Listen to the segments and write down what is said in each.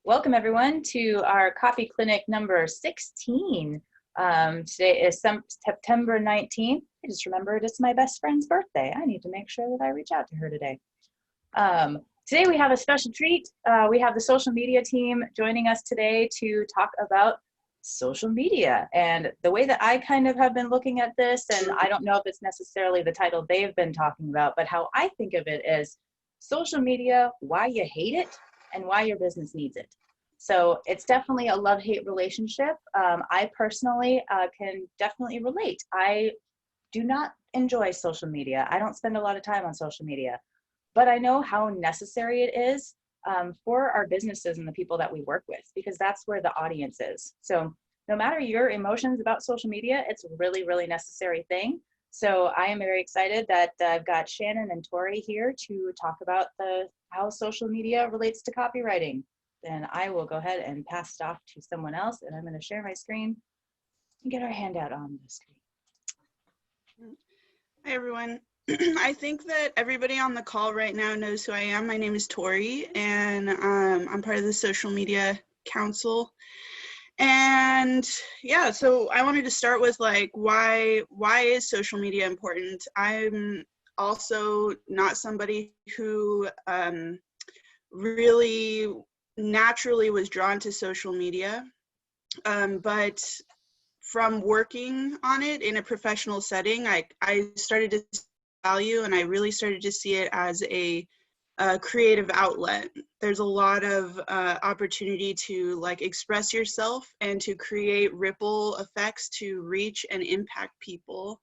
Welcome everyone to our Copy Clinic number 16. Today is September 19th. I just remembered it's my best friend's birthday. I need to make sure that I reach out to her today. Today we have a special treat. We have the social media team joining us today to talk about social media. And the way that I kind of have been looking at this, and I don't know if it's necessarily the title they've been talking about, but how I think of it is social media, why you hate it, and why your business needs it. So it's definitely a love-hate relationship. I personally can definitely relate. I do not enjoy social media. I don't spend a lot of time on social media, but I know how necessary it is for our businesses and the people that we work with, because that's where the audience is. So no matter your emotions about social media, it's a really, really necessary thing. So I am very excited that I've got Shannon and Tori here to talk about how social media relates to copywriting. Then I will go ahead and pass it off to someone else, and I'm going to share my screen and get our handout on the screen. Hi, everyone. I think that everybody on the call right now knows who I am. My name is Tori, and I'm part of the Social Media Council. And yeah, so I wanted to start with like, why is social media important? I'm also not somebody who really naturally was drawn to social media, but from working on it in a professional setting, I started to see value, and I really started to see it as a creative outlet. There's a lot of opportunity to like express yourself and to create ripple effects to reach and impact people.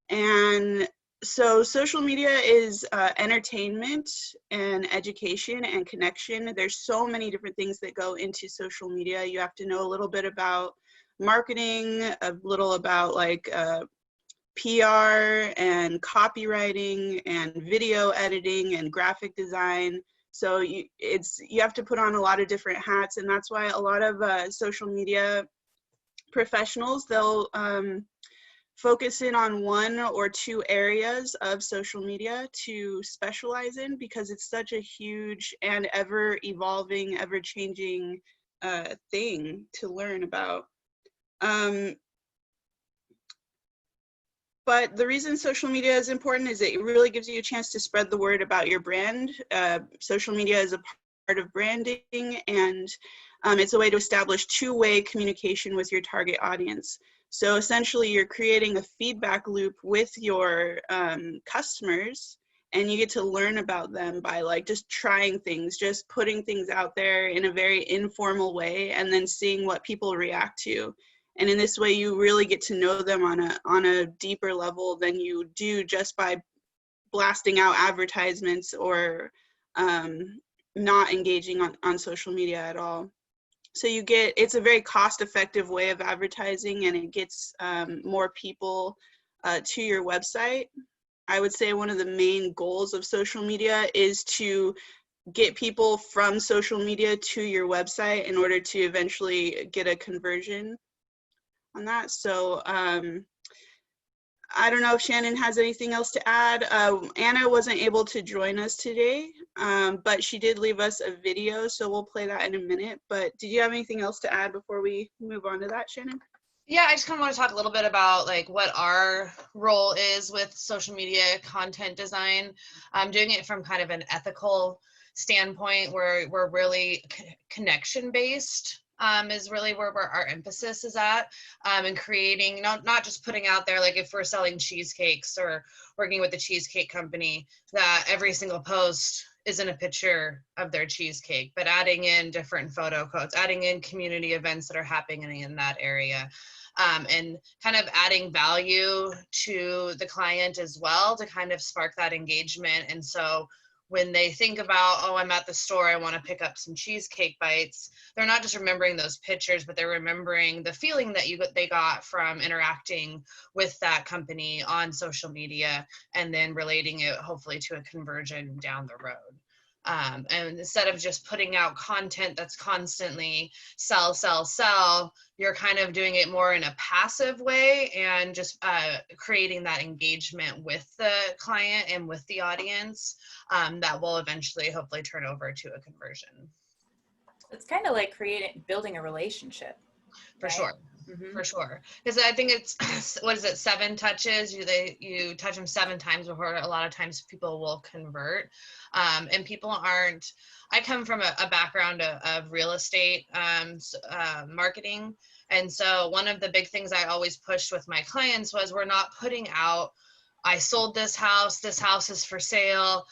And so social media is entertainment and education and connection. There's so many different things that go into social media. You have to know a little bit about marketing, a little about like PR and copywriting and video editing and graphic design. So you have to put on a lot of different hats, and that's why a lot of social media professionals, they'll focus in on one or two areas of social media to specialize in, because it's such a huge and ever evolving, ever changing thing to learn about. But the reason social media is important is it really gives you a chance to spread the word about your brand. Social media is a part of branding, and it's a way to establish two-way communication with your target audience. So essentially, you're creating a feedback loop with your customers, and you get to learn about them by like just trying things, just putting things out there in a very informal way, and then seeing what people react to. And in this way, you really get to know them on a deeper level than you do just by blasting out advertisements or not engaging on social media at all. So it's a very cost-effective way of advertising, and it gets more people to your website. I would say one of the main goals of social media is to get people from social media to your website in order to eventually get a conversion on that. So I don't know if Shannon has anything else to add. Anna wasn't able to join us today, but she did leave us a video, so we'll play that in a minute. But did you have anything else to add before we move on to that, Shannon? Yeah, I just kind of want to talk a little bit about like what our role is with social media content design. I'm doing it from kind of an ethical standpoint where we're really connection based. Is really where our emphasis is at, and creating, not just putting out there, like if we're selling cheesecakes or working with the cheesecake company, that every single post isn't a picture of their cheesecake, but adding in different photo quotes, adding in community events that are happening in that area, and kind of adding value to the client as well to kind of spark that engagement. And so when they think about, oh, I'm at the store, I want to pick up some cheesecake bites, they're not just remembering those pictures, but they're remembering the feeling that they got from interacting with that company on social media, and then relating it hopefully to a conversion down the road. And instead of just putting out content that's constantly sell, you're kind of doing it more in a passive way and just creating that engagement with the client and with the audience that will eventually hopefully turn over to a conversion. It's kind of like building a relationship. For right? sure. Mhm. For sure. Because I think it's, what is it, 7 touches? You touch them 7 times before a lot of times people will convert. And people aren't, I come from a background of real estate marketing. And so one of the big things I always pushed with my clients was, we're not putting out, I sold this house is for sale,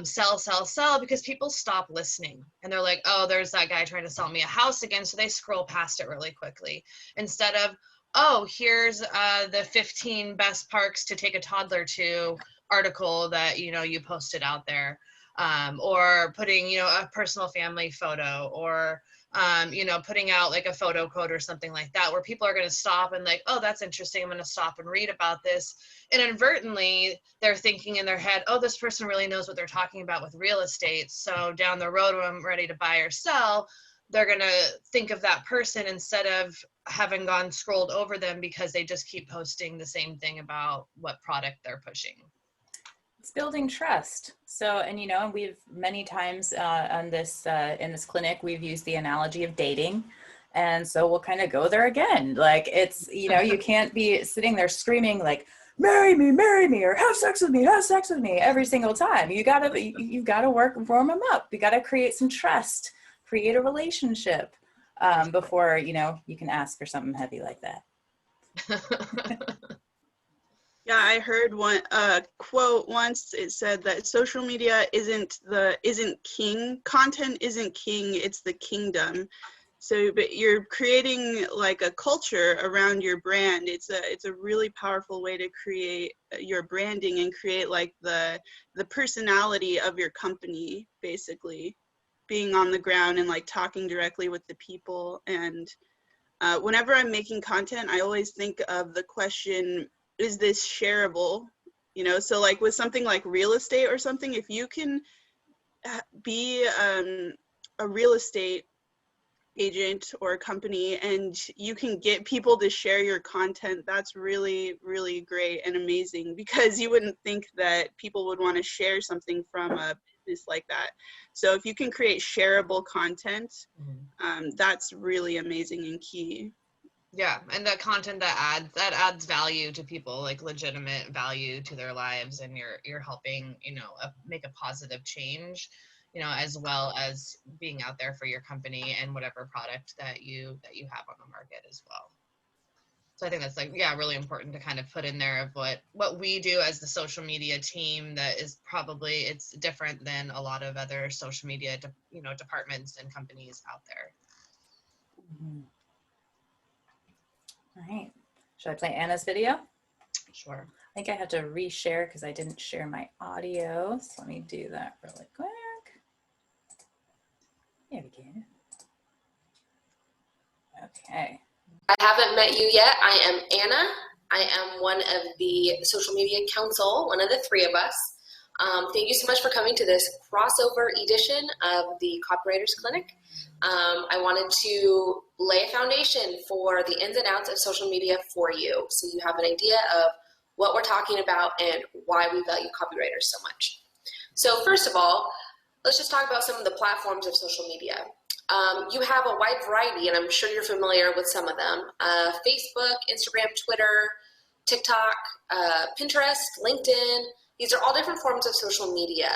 sell, because people stop listening and they're like, oh, there's that guy trying to sell me a house again. So they scroll past it really quickly instead of, oh, here's the 15 best parks to take a toddler to article that, you posted out there. Or putting, a personal family photo, or, putting out like a photo quote or something like that, where people are going to stop and like, oh, that's interesting, I'm going to stop and read about this. And inadvertently, they're thinking in their head, oh, this person really knows what they're talking about with real estate. So down the road, when I'm ready to buy or sell, they're going to think of that person instead of having scrolled over them because they just keep posting the same thing about what product they're pushing. It's building trust. So, and we've many times on this in this clinic, we've used the analogy of dating. And so we'll kind of go there again. Like it's, you can't be sitting there screaming like, marry me, or have sex with me every single time. You've got to warm them up. You got to create some trust, create a relationship before, you can ask for something heavy like that. Yeah, I heard one quote once. It said that social media isn't king. Content isn't king. It's the kingdom. So, but you're creating like a culture around your brand. It's a really powerful way to create your branding and create like the personality of your company, basically, being on the ground and like talking directly with the people. And whenever I'm making content, I always think of the question, is this shareable? So like with something like real estate or something, if you can be a real estate agent or a company and you can get people to share your content, that's really, really great and amazing, because you wouldn't think that people would want to share something from a business like that. So if you can create shareable content, that's really amazing and key. Yeah, and the content that adds value to people, like legitimate value to their lives, and you're helping, make a positive change, as well as being out there for your company and whatever product that you have on the market as well. So I think that's really important to kind of put in there of what we do as the social media team. That is probably, it's different than a lot of other social media, departments and companies out there. Mm-hmm. All right. Should I play Anna's video? Sure. I think I have to reshare because I didn't share my audio. So let me do that really quick. There we go. Okay. I haven't met you yet. I am Anna. I am one of the social media council, one of the 3 of us. Thank you so much for coming to this crossover edition of the Copywriters Clinic. I wanted to lay a foundation for the ins and outs of social media for you, so you have an idea of what we're talking about and why we value copywriters so much. So first of all, let's just talk about some of the platforms of social media. You have a wide variety, and I'm sure you're familiar with some of them. Facebook, Instagram, Twitter, TikTok, Pinterest, LinkedIn. These are all different forms of social media.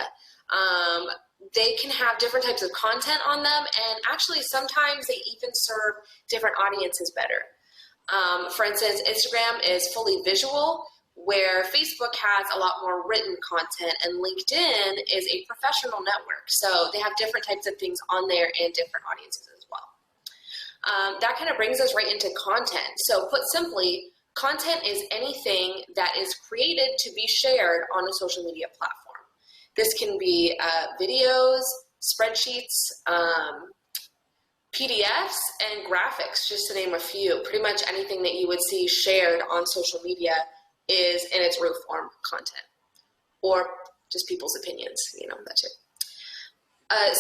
They can have different types of content on them, and actually sometimes they even serve different audiences better. For instance, Instagram is fully visual, where Facebook has a lot more written content, and LinkedIn is a professional network. So they have different types of things on there and different audiences as well. That kind of brings us right into content. So put simply, content is anything that is created to be shared on a social media platform. This can be videos, spreadsheets, PDFs, and graphics, just to name a few. Pretty much anything that you would see shared on social media is in its root form content, or just people's opinions, that too.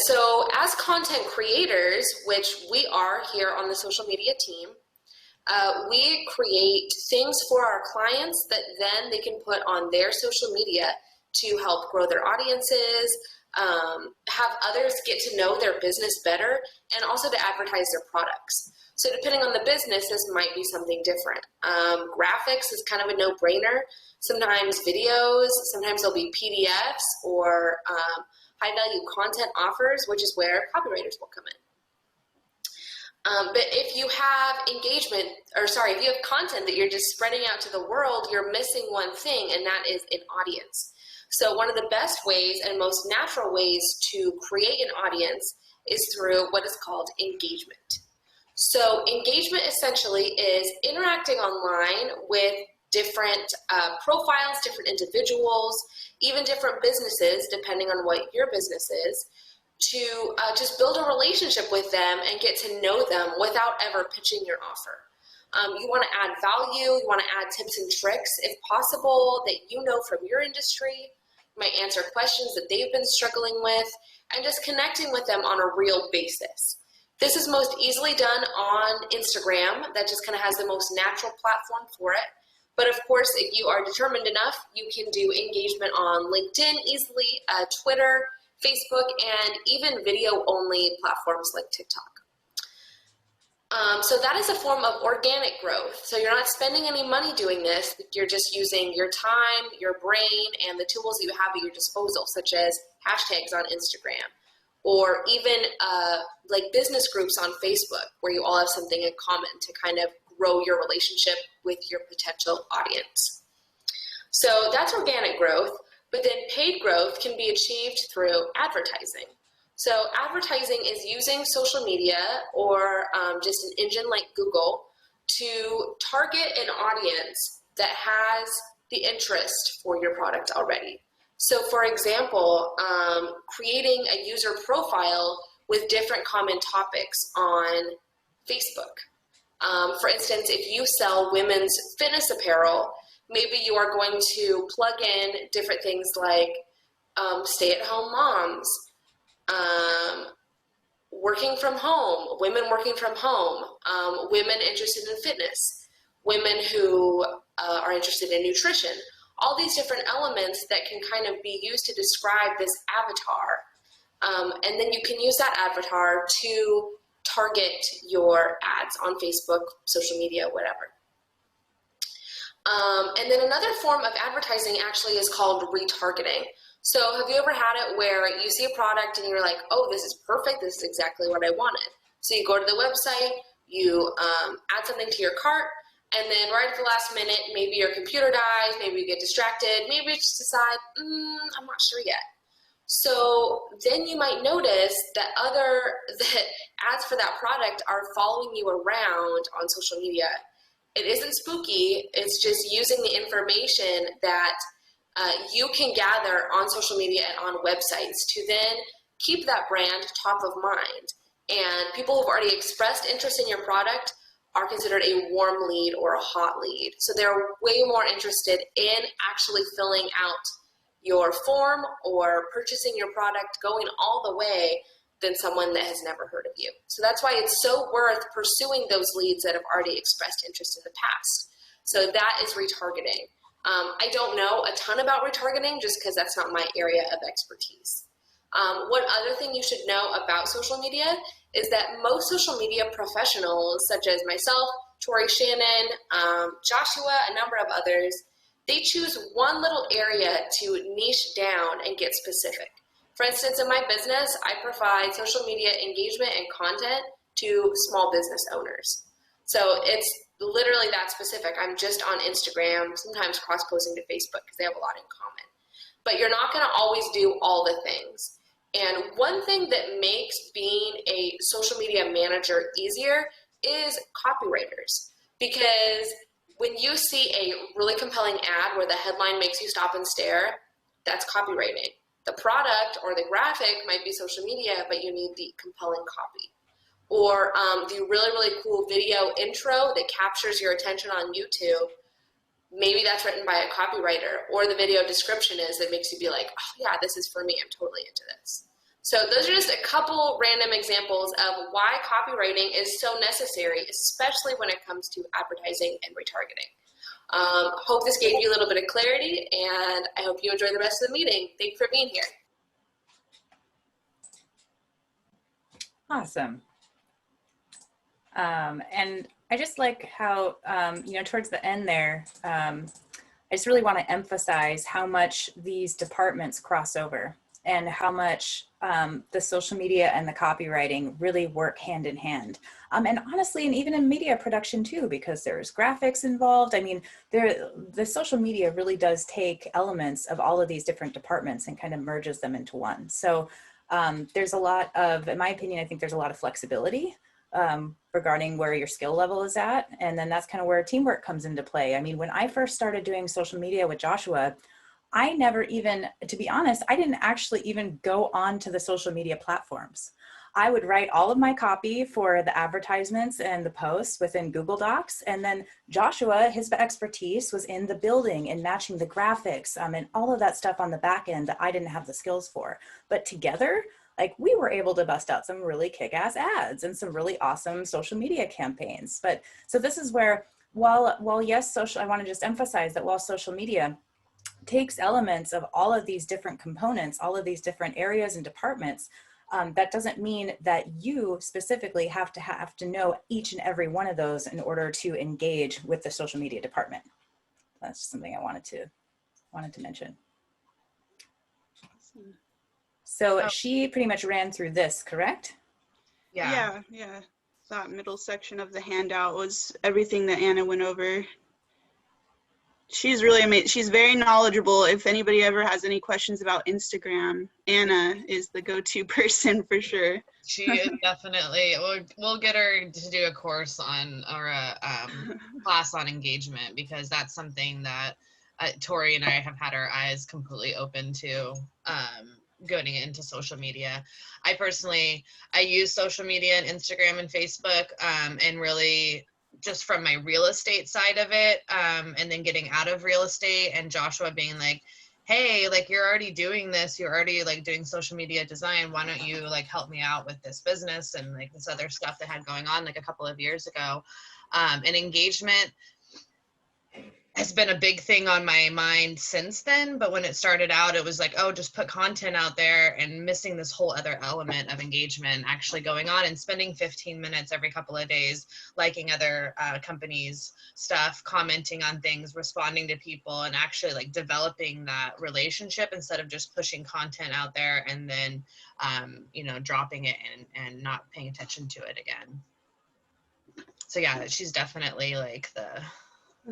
So as content creators, which we are here on the social media team, we create things for our clients that then they can put on their social media to help grow their audiences, have others get to know their business better, and also to advertise their products. So depending on the business, this might be something different. Graphics is kind of a no-brainer. Sometimes videos, sometimes there'll be PDFs or high-value content offers, which is where copywriters will come in. But if you have if you have content that you're just spreading out to the world, you're missing one thing, and that is an audience. So one of the best ways and most natural ways to create an audience is through what is called engagement. So engagement essentially is interacting online with different profiles, different individuals, even different businesses, depending on what your business is, to just build a relationship with them and get to know them without ever pitching your offer. You want to add value, you want to add tips and tricks, if possible, that you know from your industry. You might answer questions that they've been struggling with, and just connecting with them on a real basis. This is most easily done on Instagram. That just kind of has the most natural platform for it. But of course, if you are determined enough, you can do engagement on LinkedIn easily, Twitter, Facebook, and even video-only platforms like TikTok. So that is a form of organic growth. So you're not spending any money doing this. You're just using your time, your brain, and the tools that you have at your disposal, such as hashtags on Instagram, or even like business groups on Facebook, where you all have something in common to kind of grow your relationship with your potential audience. So that's organic growth. But then paid growth can be achieved through advertising. So advertising is using social media or just an engine like Google to target an audience that has the interest for your product already. So for example, creating a user profile with different common topics on Facebook. For instance, if you sell women's fitness apparel, maybe you are going to plug in different things like stay-at-home moms, working from home, women working from home, women interested in fitness, women who are interested in nutrition, all these different elements that can kind of be used to describe this avatar. And then you can use that avatar to target your ads on Facebook, social media, whatever. And then another form of advertising actually is called retargeting. So have you ever had it where you see a product and you're like, oh, this is perfect, this is exactly what I wanted. So you go to the website, you add something to your cart, and then right at the last minute, maybe your computer dies, maybe you get distracted, maybe you just decide, I'm not sure yet. So then you might notice that ads for that product are following you around on social media. It isn't spooky, it's just using the information that you can gather on social media and on websites to then keep that brand top of mind. And people who've already expressed interest in your product are considered a warm lead or a hot lead. So they're way more interested in actually filling out your form or purchasing your product, going all the way, than someone that has never heard of you. So that's why it's so worth pursuing those leads that have already expressed interest in the past. So that is retargeting. I don't know a ton about retargeting just because that's not my area of expertise. One other thing you should know about social media is that most social media professionals, such as myself, Tori Shannon, Joshua, a number of others, they choose one little area to niche down and get specific. For instance, in my business, I provide social media engagement and content to small business owners. So it's literally that specific. I'm just on Instagram, sometimes cross-posting to Facebook because they have a lot in common. But you're not going to always do all the things. And one thing that makes being a social media manager easier is copywriters. Because when you see a really compelling ad where the headline makes you stop and stare, that's copywriting. The product or the graphic might be social media, but you need the compelling copy. Or the really, really cool video intro that captures your attention on YouTube, maybe that's written by a copywriter, or the video description is that makes you be like, oh yeah, this is for me, I'm totally into this. So those are just a couple random examples of why copywriting is so necessary, especially when it comes to advertising and retargeting. Hope this gave you a little bit of clarity, and I hope you enjoy the rest of the meeting. Thank you for being here. Awesome. And I just like how, towards the end there, I just really want to emphasize how much these departments cross over and how much the social media and the copywriting really work hand in hand. And honestly, and even in media production too, because there's graphics involved. I mean, the social media really does take elements of all of these different departments and kind of merges them into one. So there's a lot of, in my opinion, I think there's a lot of flexibility regarding where your skill level is at. And then that's kind of where teamwork comes into play. I mean, when I first started doing social media with Joshua, I never even, to be honest, I didn't actually even go on to the social media platforms. I would write all of my copy for the advertisements and the posts within Google Docs. And then Joshua, his expertise was in the building and matching the graphics and all of that stuff on the back end that I didn't have the skills for. But together, like, we were able to bust out some really kick-ass ads and some really awesome social media campaigns. But so this is where, while yes, I want to just emphasize that while social media takes elements of all of these different components, all of these different areas and departments, that doesn't mean that you specifically have to know each and every one of those in order to engage with the social media department. That's just something I wanted to mention. Awesome. So she pretty much ran through this, correct? Yeah. Yeah. That middle section of the handout was everything that Anna went over. She's really amazing. She's very knowledgeable. If anybody ever has any questions about Instagram, Anna is the go-to person for sure. She is definitely, we'll get her to do a course on, or a class on engagement, because that's something that Tori and I have had our eyes completely open to, going into social media. I use social media and Instagram and Facebook, and really just from my real estate side of it, and then getting out of real estate, and Joshua being like, hey, like, you're already doing this, you're already like doing social media design, why don't you like help me out with this business and like this other stuff that had going on like a couple of years ago. And engagement has been a big thing on my mind since then, but when it started out, it was like, oh, just put content out there, and missing this whole other element of engagement, actually going on and spending 15 minutes every couple of days liking other companies' stuff, commenting on things, responding to people, and actually like developing that relationship instead of just pushing content out there and then dropping it and not paying attention to it again. So yeah, she's definitely like the...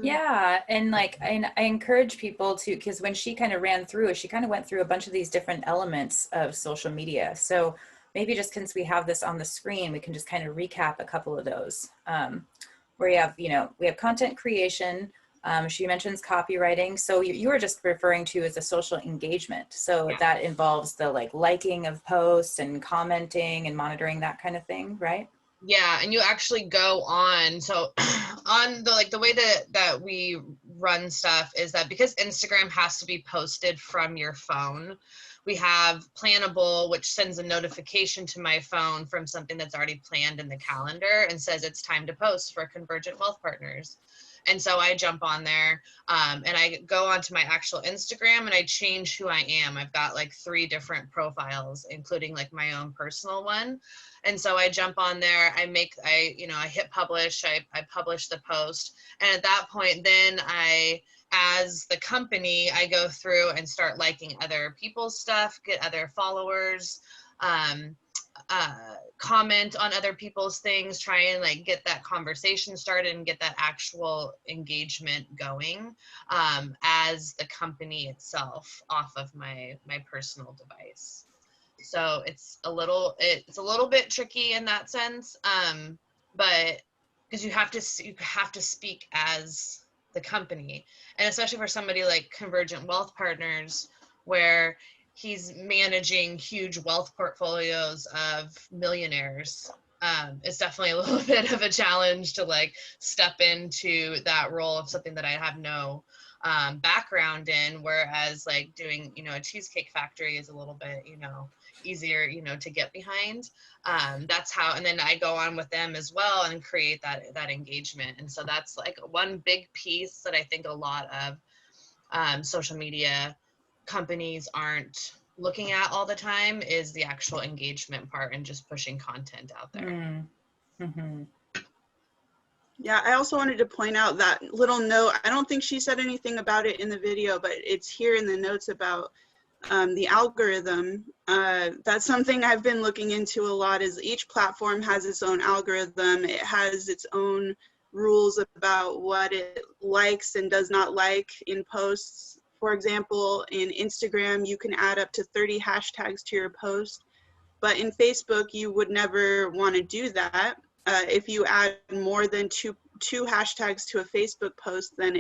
Yeah, and like I encourage people to, because when she kind of ran through it, she kind of went through a bunch of these different elements of social media. So maybe just since we have this on the screen, we can just kind of recap a couple of those. Where we have content creation. She mentions copywriting. So you were just referring to as a social engagement. So that involves the liking of posts and commenting and monitoring, that kind of thing, right? Yeah, and you actually go on, so on the way that we run stuff is that because Instagram has to be posted from your phone, we have Plannable, which sends a notification to my phone from something that's already planned in the calendar and says it's time to post for Convergent Wealth Partners. And so I jump on there and I go onto my actual Instagram and I change who I am. I've got like 3 different profiles, including like my own personal one. And so I jump on there, I hit publish, I publish the post. And at that point, then as the company, I go through and start liking other people's stuff, get other followers, comment on other people's things, try and like get that conversation started and get that actual engagement going as the company itself off of my personal device. So it's a little bit tricky in that sense, but because you have to speak as the company, and especially for somebody like Convergent Wealth Partners, where he's managing huge wealth portfolios of millionaires. It's definitely a little bit of a challenge to like step into that role of something that I have no background in, whereas like doing, a cheesecake factory is a little bit, easier, to get behind. That's how, and then I go on with them as well and create that engagement. And so that's like one big piece that I think a lot of social media companies aren't looking at all the time is the actual engagement part and just pushing content out there. Mm-hmm. Yeah, I also wanted to point out that little note. I don't think she said anything about it in the video, but it's here in the notes about the algorithm. That's something I've been looking into a lot, is each platform has its own algorithm. It has its own rules about what it likes and does not like in posts. For example, in Instagram, you can add up to 30 hashtags to your post, but in Facebook, you would never want to do that. If you add more than two hashtags to a Facebook post, then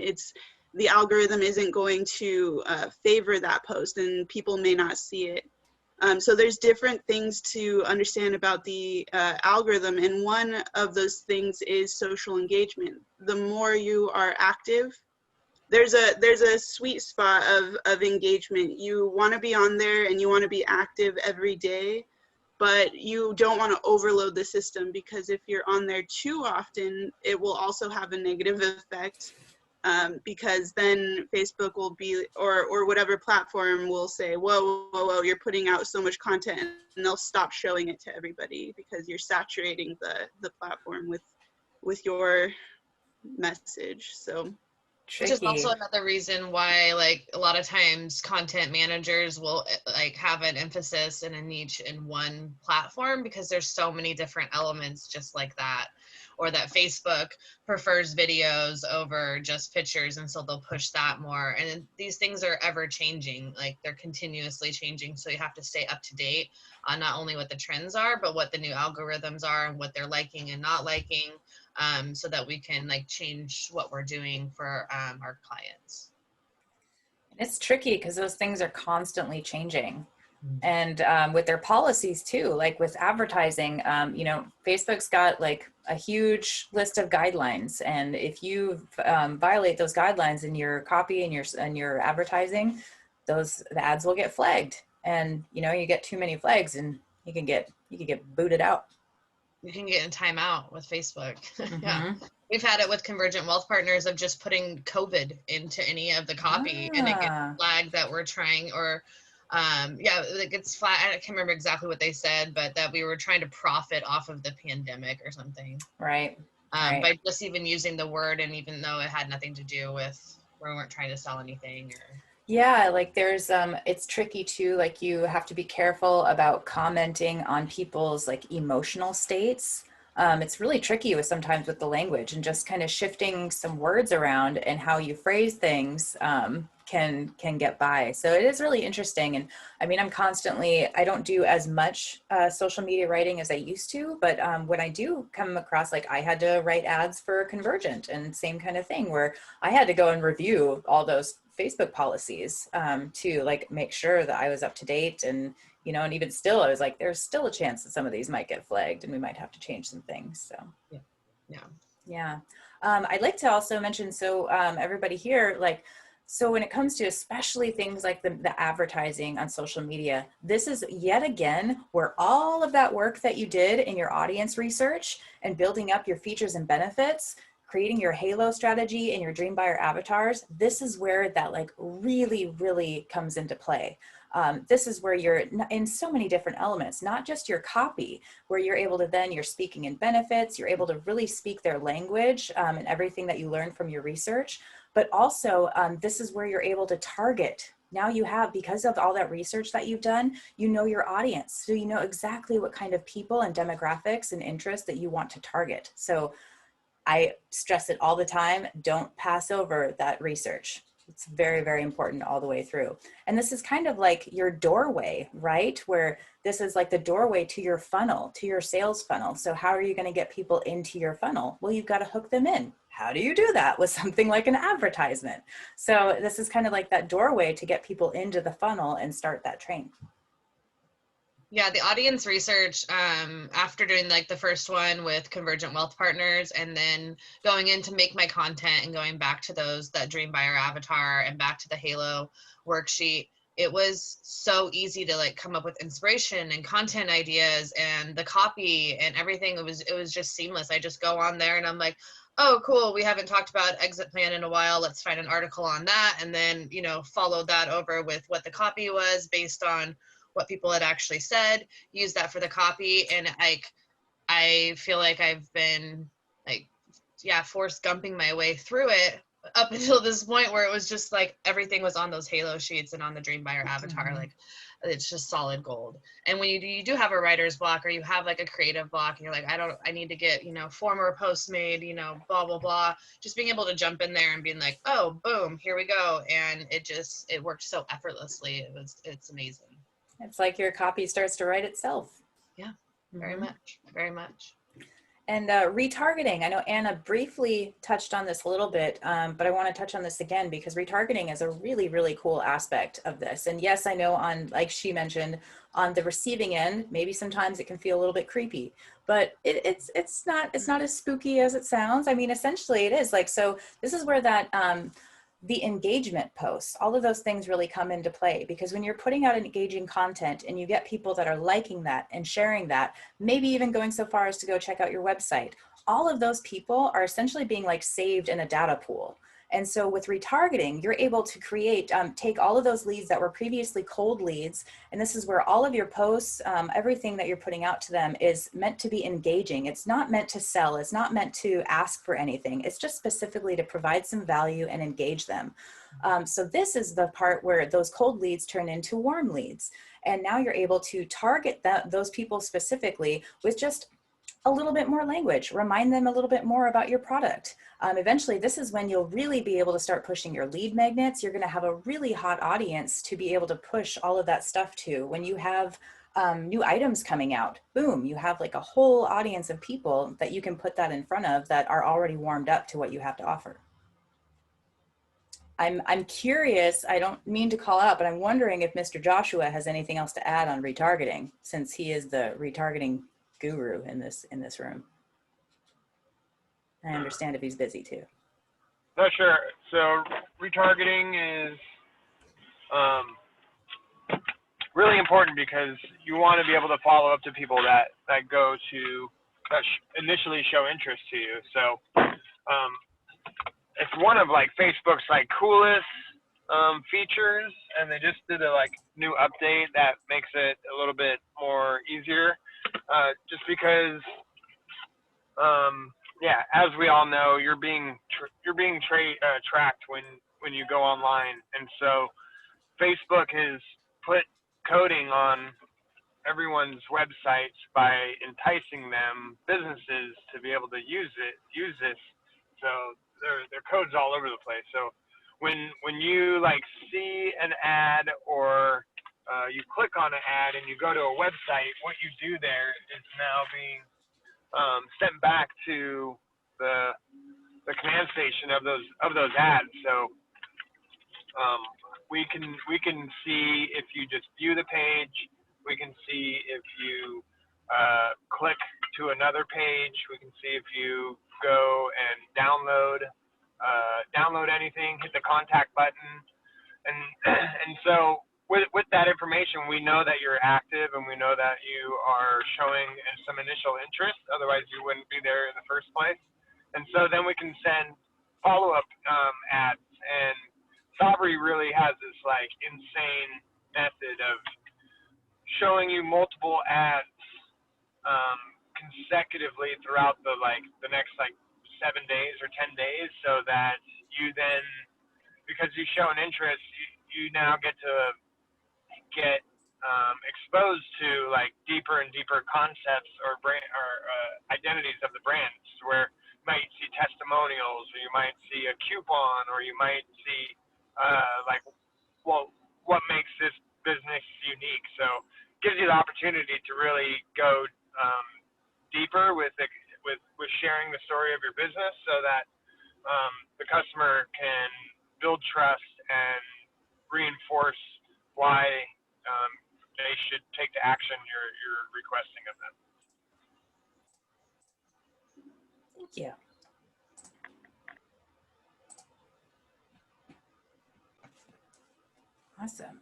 the algorithm isn't going to favor that post, and people may not see it. So there's different things to understand about the algorithm, and one of those things is social engagement. The more you are active, there's a sweet spot of engagement. You want to be on there and you want to be active every day, but you don't want to overload the system, because if you're on there too often, it will also have a negative effect, because then Facebook will be, or whatever platform will say, whoa, you're putting out so much content, and they'll stop showing it to everybody because you're saturating the platform with your message. So Which is Tricky. also another reason why, like, a lot of times content managers will like have an emphasis and a niche in one platform, because there's so many different elements just like that. Or that Facebook prefers videos over just pictures, and so they'll push that more. And these things are ever changing, like they're continuously changing, so you have to stay up to date on not only what the trends are, but what the new algorithms are and what they're liking and not liking, so that we can like change what we're doing for our clients. It's tricky because those things are constantly changing. And with their policies too, like with advertising, Facebook's got like a huge list of guidelines, and if you violate those guidelines in your copy and your advertising, the ads will get flagged, and you get too many flags, and you can get booted out. You can get in timeout with Facebook. Yeah. Mm-hmm. We've had it with Convergent Wealth Partners of just putting COVID into any of the copy, and it gets flagged that we're trying, or it gets flat. I can't remember exactly what they said, but that we were trying to profit off of the pandemic or something. Right. By just even using the word, and even though it had nothing to do with, we weren't trying to sell anything or. Yeah, like there's it's tricky too, like you have to be careful about commenting on people's like emotional states. It's really tricky sometimes with the language, and just kind of shifting some words around and how you phrase things can get by. So it is really interesting. And I mean, I don't do as much social media writing as I used to, but when I do come across, like I had to write ads for Convergent, and same kind of thing where I had to go and review all those Facebook policies to like make sure that I was up to date, and and even still I was like, there's still a chance that some of these might get flagged and we might have to change some things. So yeah. I'd like to also mention, so everybody here, like, so when it comes to especially things like the advertising on social media, this is yet again where all of that work that you did in your audience research and building up your features and benefits, creating your halo strategy and your dream buyer avatars, this is where that like really, really comes into play. This is where you're in so many different elements, not just your copy, where you're able to then, you're speaking in benefits, you're able to really speak their language and everything that you learned from your research, but also this is where you're able to target. Now you have, because of all that research that you've done, you know your audience. So you know exactly what kind of people and demographics and interests that you want to target. So I stress it all the time, don't pass over that research. It's very, very important all the way through. And this is kind of like your doorway, right? Where this is like the doorway to your funnel, to your sales funnel. So how are you going to get people into your funnel? Well, you've got to hook them in. How do you do that? With something like an advertisement. So this is kind of like that doorway to get people into the funnel and start that train. Yeah, the audience research, after doing like the first one with Convergent Wealth Partners, and then going in to make my content and going back to that dream buyer avatar and back to the Halo worksheet, it was so easy to like come up with inspiration and content ideas and the copy and everything. It was just seamless. I just go on there and I'm like, oh, cool. We haven't talked about exit plan in a while. Let's find an article on that. And then, you know, follow that over with what the copy was based on what people had actually said, use that for the copy. And I feel like I've been like, yeah, Forrest Gumping my way through it up until this point where it was just like everything was on those Halo sheets and on the Dream Buyer avatar. Mhm. Like it's just solid gold. And when you do have a writer's block or you have like a creative block and you're like, I need to get, you know, 4 more posts made, you know, blah, blah, blah. Just being able to jump in there and being like, oh, boom, here we go. And it worked so effortlessly. It's amazing. It's like your copy starts to write itself. Yeah, very Mhm. much, very much. And retargeting, I know Anna briefly touched on this a little bit, but I want to touch on this again because retargeting is a really, really cool aspect of this. And yes, I know on, like she mentioned, on the receiving end, maybe sometimes it can feel a little bit creepy, but it's not as spooky as it sounds. I mean, essentially it is like, so this is where that, the engagement posts, all of those things really come into play, because when you're putting out engaging content and you get people that are liking that and sharing that, maybe even going so far as to go check out your website, all of those people are essentially being like saved in a data pool. And so with retargeting, you're able to create, take all of those leads that were previously cold leads, and this is where all of your posts, everything that you're putting out to them is meant to be engaging. It's not meant to sell. It's not meant to ask for anything. It's just specifically to provide some value and engage them. So this is the part where those cold leads turn into warm leads. And now you're able to target those people specifically with just a little bit more language, remind them a little bit more about your product. Eventually, this is when you'll really be able to start pushing your lead magnets. You're going to have a really hot audience to be able to push all of that stuff to. When you have new items coming out, boom, you have like a whole audience of people that you can put that in front of that are already warmed up to what you have to offer. I'm curious, I don't mean to call out, but I'm wondering if Mr. Joshua has anything else to add on retargeting, since he is the retargeting guru in this room. I understand if he's busy too. No, sure. So retargeting is really important because you want to be able to follow up to people that initially show interest to you. So it's one of like Facebook's like coolest features, and they just did a like new update that makes it a little bit more easier. Just because, yeah, as we all know, you're being tracked when you go online, and so Facebook has put coding on everyone's websites by enticing businesses to be able to use this. So their code's all over the place. So when you like see an ad or you click on an ad and you go to a website, what you do there is now being sent back to the command station of those ads. So we can see if you just view the page. We can see if you click to another page. We can see if you go and download anything, hit the contact button, and so with that information, we know that you're active and we know that you are showing some initial interest. Otherwise, you wouldn't be there in the first place. And so then we can send follow-up ads. And Sabri really has this like insane method of showing you multiple ads consecutively throughout the next like 7 days or 10 days, so that you then, because you show an interest, you now get exposed to like deeper and deeper concepts or identities of the brands, where you might see testimonials, or you might see a coupon, or you might see what makes this business unique. So it gives you the opportunity to really go deeper with sharing the story of your business, so that the customer can build trust and reinforce why they should take the action you're requesting of them. Thank you. Awesome.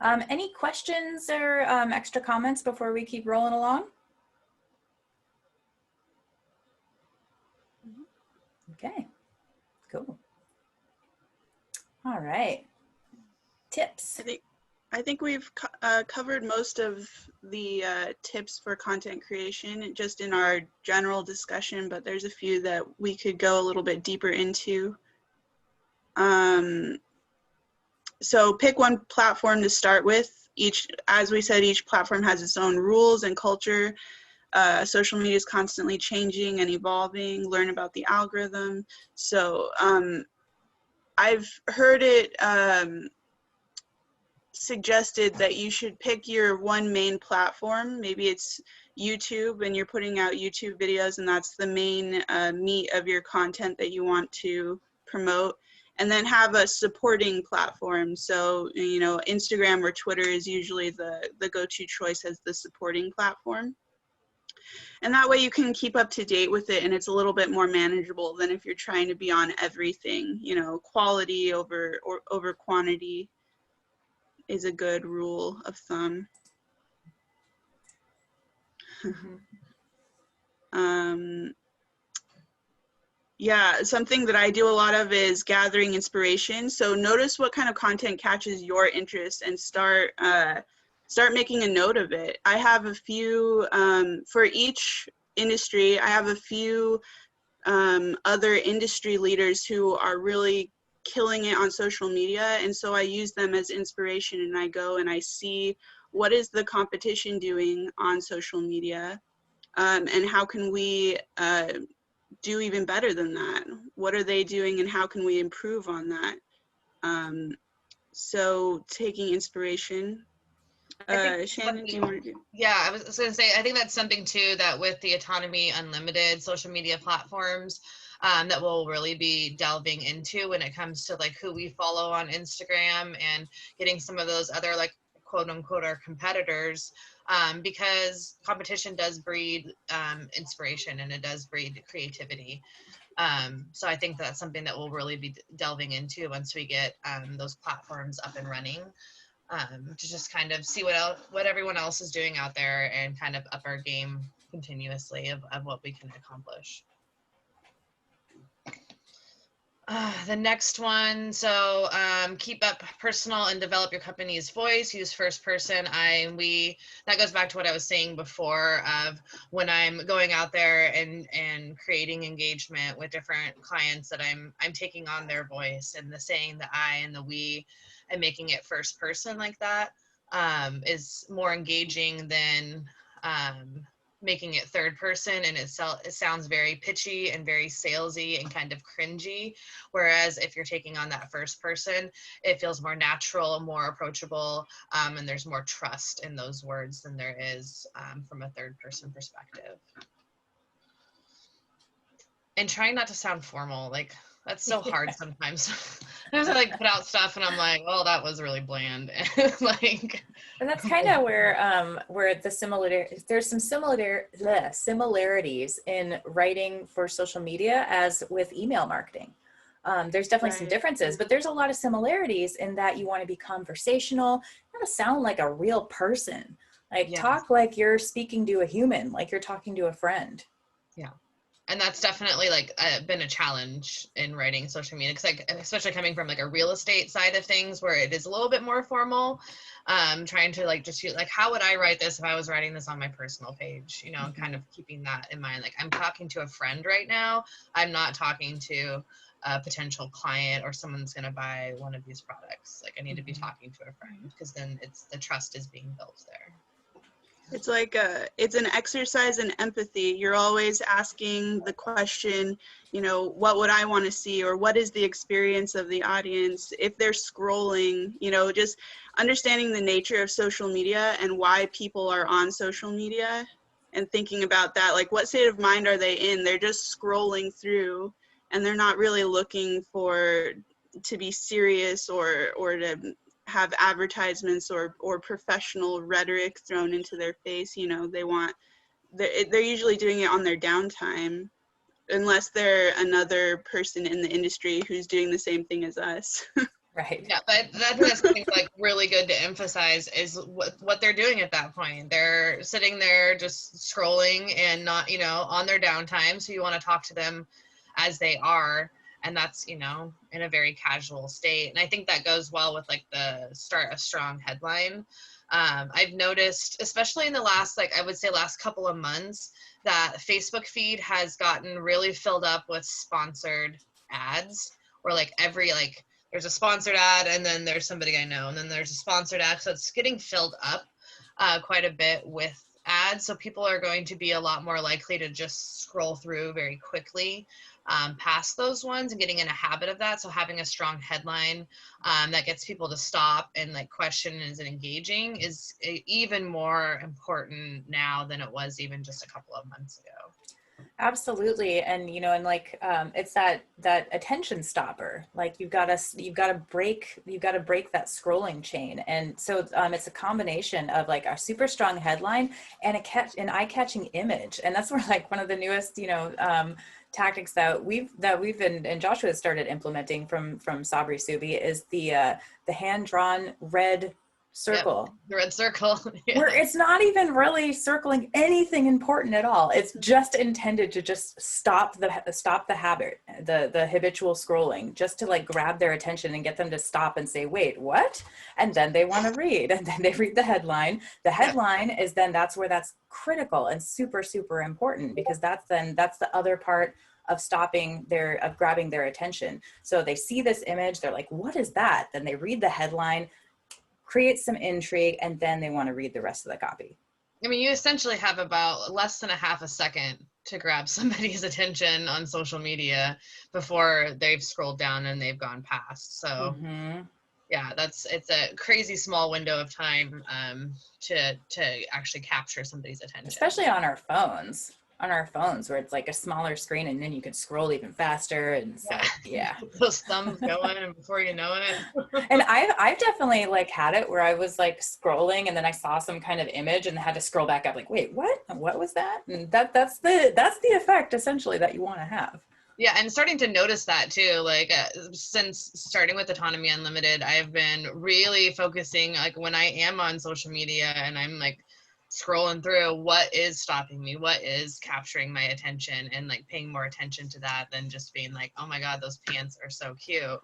Any questions or extra comments before we keep rolling along? Okay, cool. All right, tips. I think we've covered most of the tips for content creation just in our general discussion, but there's a few that we could go a little bit deeper into. So pick one platform to start with. As we said, each platform has its own rules and culture. Social media is constantly changing and evolving. Learn about the algorithm. So I've heard it suggested that you should pick your one main platform. Maybe it's YouTube and you're putting out YouTube videos and that's the main meat of your content that you want to promote, and then have a supporting platform. So, you know, Instagram or Twitter is usually the go-to choice as the supporting platform. And that way you can keep up to date with it and it's a little bit more manageable than if you're trying to be on everything. You know, quality over quantity is a good rule of thumb. Yeah, something that I do a lot of is gathering inspiration. So notice what kind of content catches your interest and start making a note of it. I have a few, for each industry, I have a few other industry leaders who are really killing it on social media, and so I use them as inspiration, and I go and I see what is the competition doing on social media, and how can we do even better than that? What are they doing and how can we improve on that? So taking inspiration. Shannon, do you want to do? Yeah, I was going to say, I think that's something too that with the Autonomy Unlimited social media platforms that we'll really be delving into when it comes to like who we follow on Instagram and getting some of those other like quote unquote our competitors, because competition does breed inspiration and it does breed creativity. So I think that's something that we'll really be delving into once we get those platforms up and running. To just kind of see what everyone else is doing out there and kind of up our game continuously of what we can accomplish. The next one, so keep up personal and develop your company's voice, use first person, I, and we. That goes back to what I was saying before of when I'm going out there and creating engagement with different clients that I'm taking on their voice and the saying, the I and the we, and making it first person like that is more engaging than making it third person, and it sounds very pitchy and very salesy and kind of cringy. Whereas if you're taking on that first person, it feels more natural, more approachable, and there's more trust in those words than there is from a third person perspective. And trying not to sound formal, like that's so hard sometimes. I have to like put out stuff and I'm like, oh, that was really bland. Like, and that's kind of where the there's some similarities in writing for social media as with email marketing. There's definitely some differences, but there's a lot of similarities in that you want to be conversational, you want to sound like a real person, like talk like you're speaking to a human, like you're talking to a friend. Yeah. And that's definitely like been a challenge in writing social media, because like especially coming from like a real estate side of things where it is a little bit more formal, trying to like just feel like, how would I write this if I was writing this on my personal page, you know, and kind of keeping that in mind. Like I'm talking to a friend right now. I'm not talking to a potential client or someone that's going to buy one of these products. Like I need to be talking to a friend, because then the trust is being built there. It's like it's an exercise in empathy. You're always asking the question, you know, what would I want to see, or what is the experience of the audience if they're scrolling, you know, just understanding the nature of social media and why people are on social media and thinking about that, like what state of mind are they in? They're just scrolling through and they're not really looking to be serious or to have advertisements or professional rhetoric thrown into their face. You know, they're usually doing it on their downtime, unless they're another person in the industry who's doing the same thing as us. Right. Yeah, but I think that's something like really good to emphasize is what they're doing at that point. They're sitting there just scrolling and not, on their downtime. So you want to talk to them as they are. And that's, in a very casual state. And I think that goes well with like the start a strong headline. I've noticed, especially in the last, I would say last couple of months, that Facebook feed has gotten really filled up with sponsored ads, or there's a sponsored ad and then there's somebody I know and then there's a sponsored ad. So it's getting filled up quite a bit with ads. So people are going to be a lot more likely to just scroll through very quickly past those ones and getting in a habit of that. So having a strong headline that gets people to stop and question and is engaging is even more important now than it was even just a couple of months ago. Absolutely. And, it's that attention stopper. You've got to break that scrolling chain. And so it's a combination of a super strong headline and an eye-catching image. And that's where one of the newest, tactics that we've and Joshua has started implementing from Sabri Subi is the hand-drawn red circle. Yep, the red circle. Yeah. Where it's not even really circling anything important at all. It's just intended to just stop the habit, the habitual scrolling, just to grab their attention and get them to stop and say, wait, what? And then they want to read, and then they read the headline. The headline is then that's critical and super, super important, because that's the other part of grabbing their attention. So they see this image, they're like, what is that? Then they read the headline, create some intrigue, and then they want to read the rest of the copy. I mean, you essentially have about less than a half a second to grab somebody's attention on social media before they've scrolled down and they've gone past. So yeah, it's a crazy small window of time to actually capture somebody's attention. Especially on our phones. Where it's a smaller screen and then you could scroll even faster, and it's those thumbs going and before you know it. And I've definitely had it where I was scrolling and then I saw some kind of image and had to scroll back up wait, what was that? And that's the effect essentially that you want to have. Yeah, and starting to notice that too, since starting with Autonomy Unlimited, I've been really focusing when I am on social media and I'm scrolling through, what is stopping me, what is capturing my attention, and paying more attention to that than just being oh my god, those pants are so cute.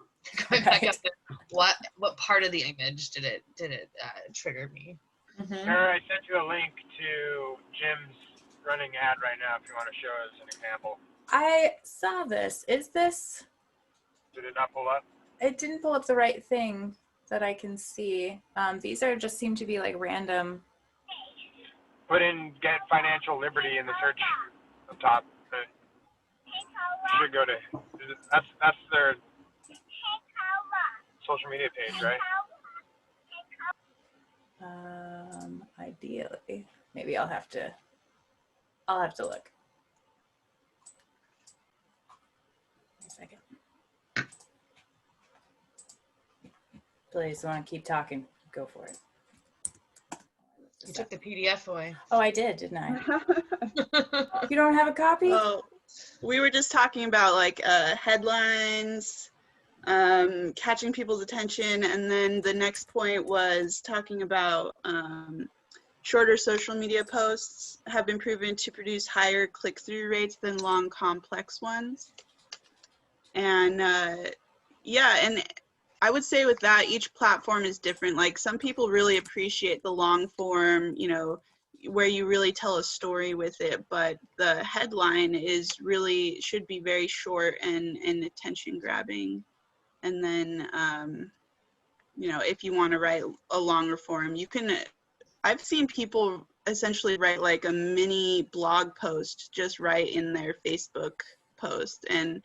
Going back up to what part of the image did it trigger me. Sarah, I sent you a link to Jim's running ad right now if you want to show us an example. I saw this. Did it not pull up? It didn't pull up the right thing that I can see. These just seem to be random. Put in "get financial liberty" in the search up top. You should go to, that's their social media page, right? Ideally, maybe I'll have to look. A second. Please, want to keep talking? Go for it. You took the PDF away. Oh, I did, didn't I? You don't have a copy? Oh, we were just talking about headlines, catching people's attention, and then the next point was talking about shorter social media posts have been proven to produce higher click-through rates than long, complex ones. And and I would say with that, each platform is different. Some people really appreciate the long form, where you really tell a story with it, but the headline should be very short and attention grabbing. And then, if you want to write a longer form, I've seen people essentially write a mini blog post just right in their Facebook post, and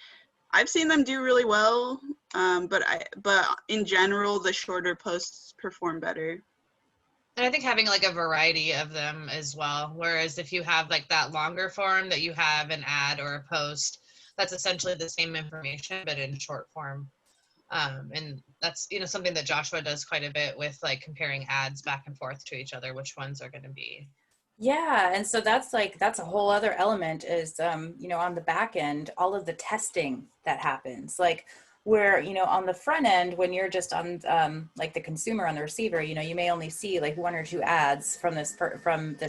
I've seen them do really well, but in general, the shorter posts perform better. And I think having a variety of them as well. Whereas if you have that longer form that you have an ad or a post, that's essentially the same information, but in short form. And that's, something that Joshua does quite a bit with comparing ads back and forth to each other, which ones are going to be. Yeah. And so that's a whole other element is, on the back end, all of the testing that happens. Where, you know, on the front end, when you're just on like the consumer, on the receiver, you know, you may only see like 1 or 2 ads from this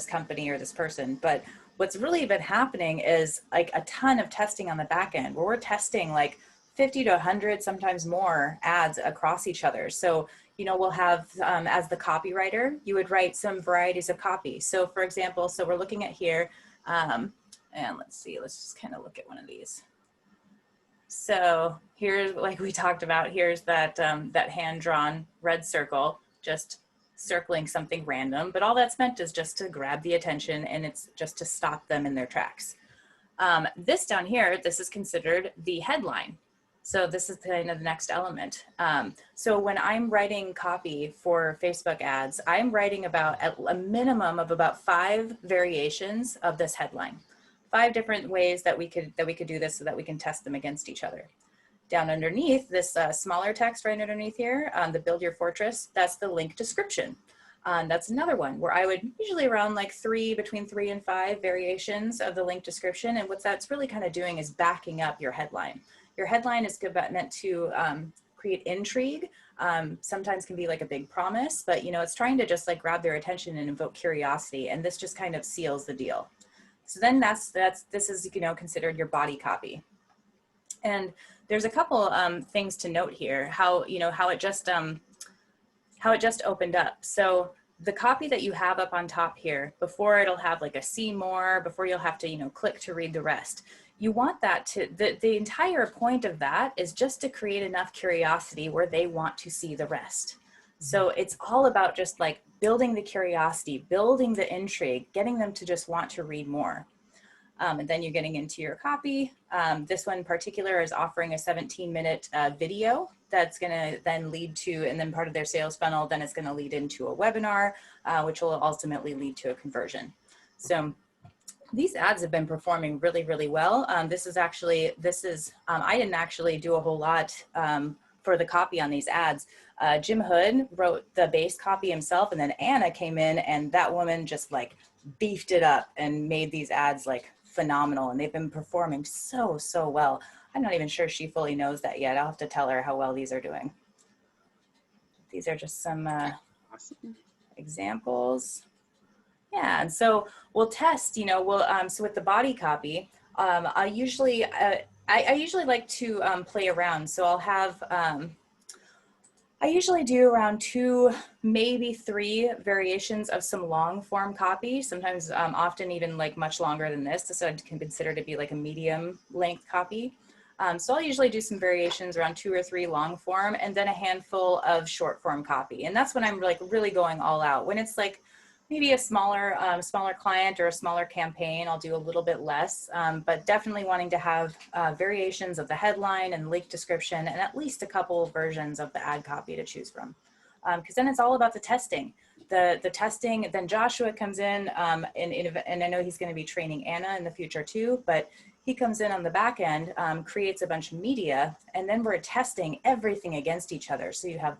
company or this person. But what's really been happening is like a ton of testing on the back end, where we're testing like 50 to 100, sometimes more ads across each other. So, you know, we'll have, as the copywriter, you would write some varieties of copy. So for example, so we're looking at here, and let's see, let's just kind of look at one of these. So here's, like we talked about, here's that, that hand-drawn red circle, just circling something random, but all that's meant is just to grab the attention, and it's just to stop them in their tracks. This down here, this is considered the headline. So this is kind of the next element. So when I'm writing copy for Facebook ads, I'm writing about at a minimum of about 5 variations of this headline. 5 different ways that we could do this so that we can test them against each other. Down underneath this smaller text right underneath here, the build your fortress, that's the link description. That's another one where I would usually around like between 3 and 5 variations of the link description. And what that's really kind of doing is backing up your headline. Your headline is meant to create intrigue. Sometimes can be like a big promise, but you know, it's trying to just like grab their attention and invoke curiosity. And this just kind of seals the deal. So then this is, you know, considered your body copy. And there's a couple things to note here, how it just opened up. So the copy that you have up on top here, before it'll have like a see more, before you'll have to, you know, click to read the rest. You want that to, the entire point of that is just to create enough curiosity where they want to see the rest. So it's all about just like building the curiosity, building the intrigue, getting them to just want to read more. And then you're getting into your copy. This one in particular is offering a 17-minute video that's gonna then lead to, and then part of their sales funnel, then it's gonna lead into a webinar, which will ultimately lead to a conversion. So these ads have been performing really, really well. I didn't actually do a whole lot for the copy on these ads. Jim Hood wrote the base copy himself, and then Anna came in, and that woman just like beefed it up and made these ads like phenomenal, and they've been performing so well. I'm not even sure she fully knows that yet. I'll have to tell her how well these are doing. These are just some Awesome. examples. Yeah, and so we'll test, you know, so with the body copy, I usually like to play around. So I'll have, I usually do around 2, maybe 3 variations of some long form copy, sometimes often even like much longer than this. This I can consider to be like a medium length copy. So I'll usually do some variations around 2 or 3 long form, and then a handful of short form copy. And that's when I'm like really going all out. When it's like maybe a smaller client or a smaller campaign, I'll do a little bit less, but definitely wanting to have variations of the headline and link description, and at least a couple versions of the ad copy to choose from. Because then it's all about the testing. The testing, then Joshua comes in, and I know he's gonna be training Anna in the future too, but he comes in on the back end, creates a bunch of media, and then we're testing everything against each other. So you have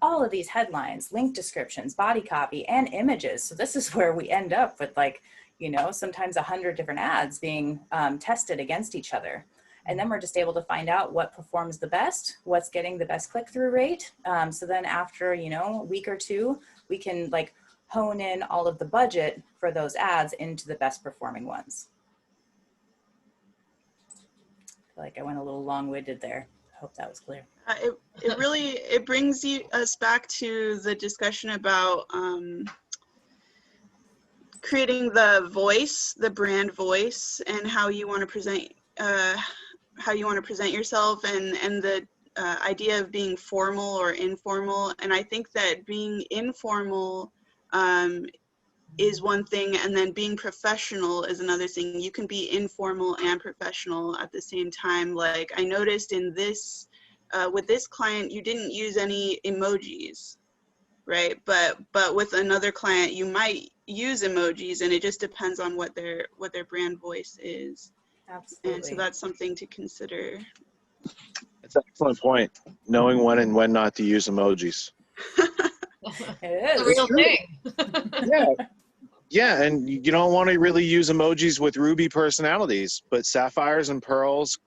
all of these headlines, link descriptions, body copy, and images. So this is where we end up with like, you know, sometimes 100 different ads being tested against each other. And then we're just able to find out what performs the best, what's getting the best click-through rate. So then after, you know, a week or 2, we can like hone in all of the budget for those ads into the best performing ones. I feel like I went a little long-winded there. I hope that was clear. It really brings us back to the discussion about creating the voice, the brand voice, and how you want to present yourself, and the idea of being formal or informal. And I think that being informal is one thing, and then being professional is another thing. You can be informal and professional at the same time. Like I noticed in this, with this client, you didn't use any emojis, right? But with another client, you might use emojis, and it just depends on what their brand voice is. Absolutely. And so that's something to consider. That's an excellent point. Knowing when and when not to use emojis. It is. The real thing. Yeah, and you don't want to really use emojis with Ruby personalities, but sapphires and pearls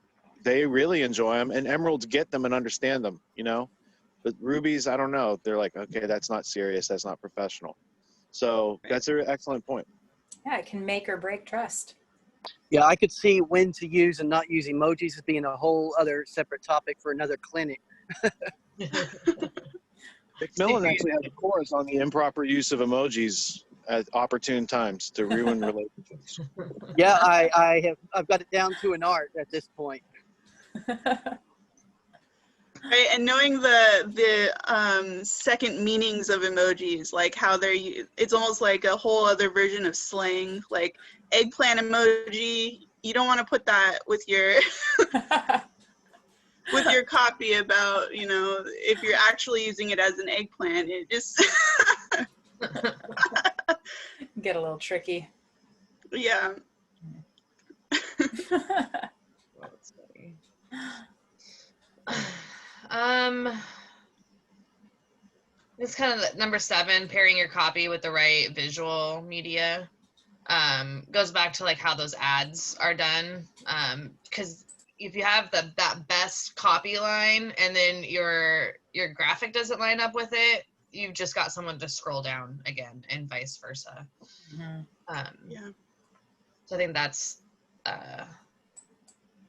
they really enjoy them, and emeralds get them and understand them, you know. But rubies, I don't know. They're like, okay, that's not serious. That's not professional. So that's an excellent point. Yeah, it can make or break trust. Yeah, I could see when to use and not use emojis as being a whole other separate topic for another clinic. McMillan actually has a course on the improper use of emojis at opportune times to ruin relationships. Yeah, I've got it down to an art at this point. Right, and knowing the second meanings of emojis, like how it's almost like a whole other version of slang. Like eggplant emoji, you don't want to put that with your with your copy about, you know, if you're actually using it as an eggplant, it just Get a little tricky. yeah. Let's see. It's kind of number 7, pairing your copy with the right visual media. Goes back to like how those ads are done. Because if you have that best copy line and then your graphic doesn't line up with it, you've just got someone to scroll down again, and vice versa. Yeah. So I think that's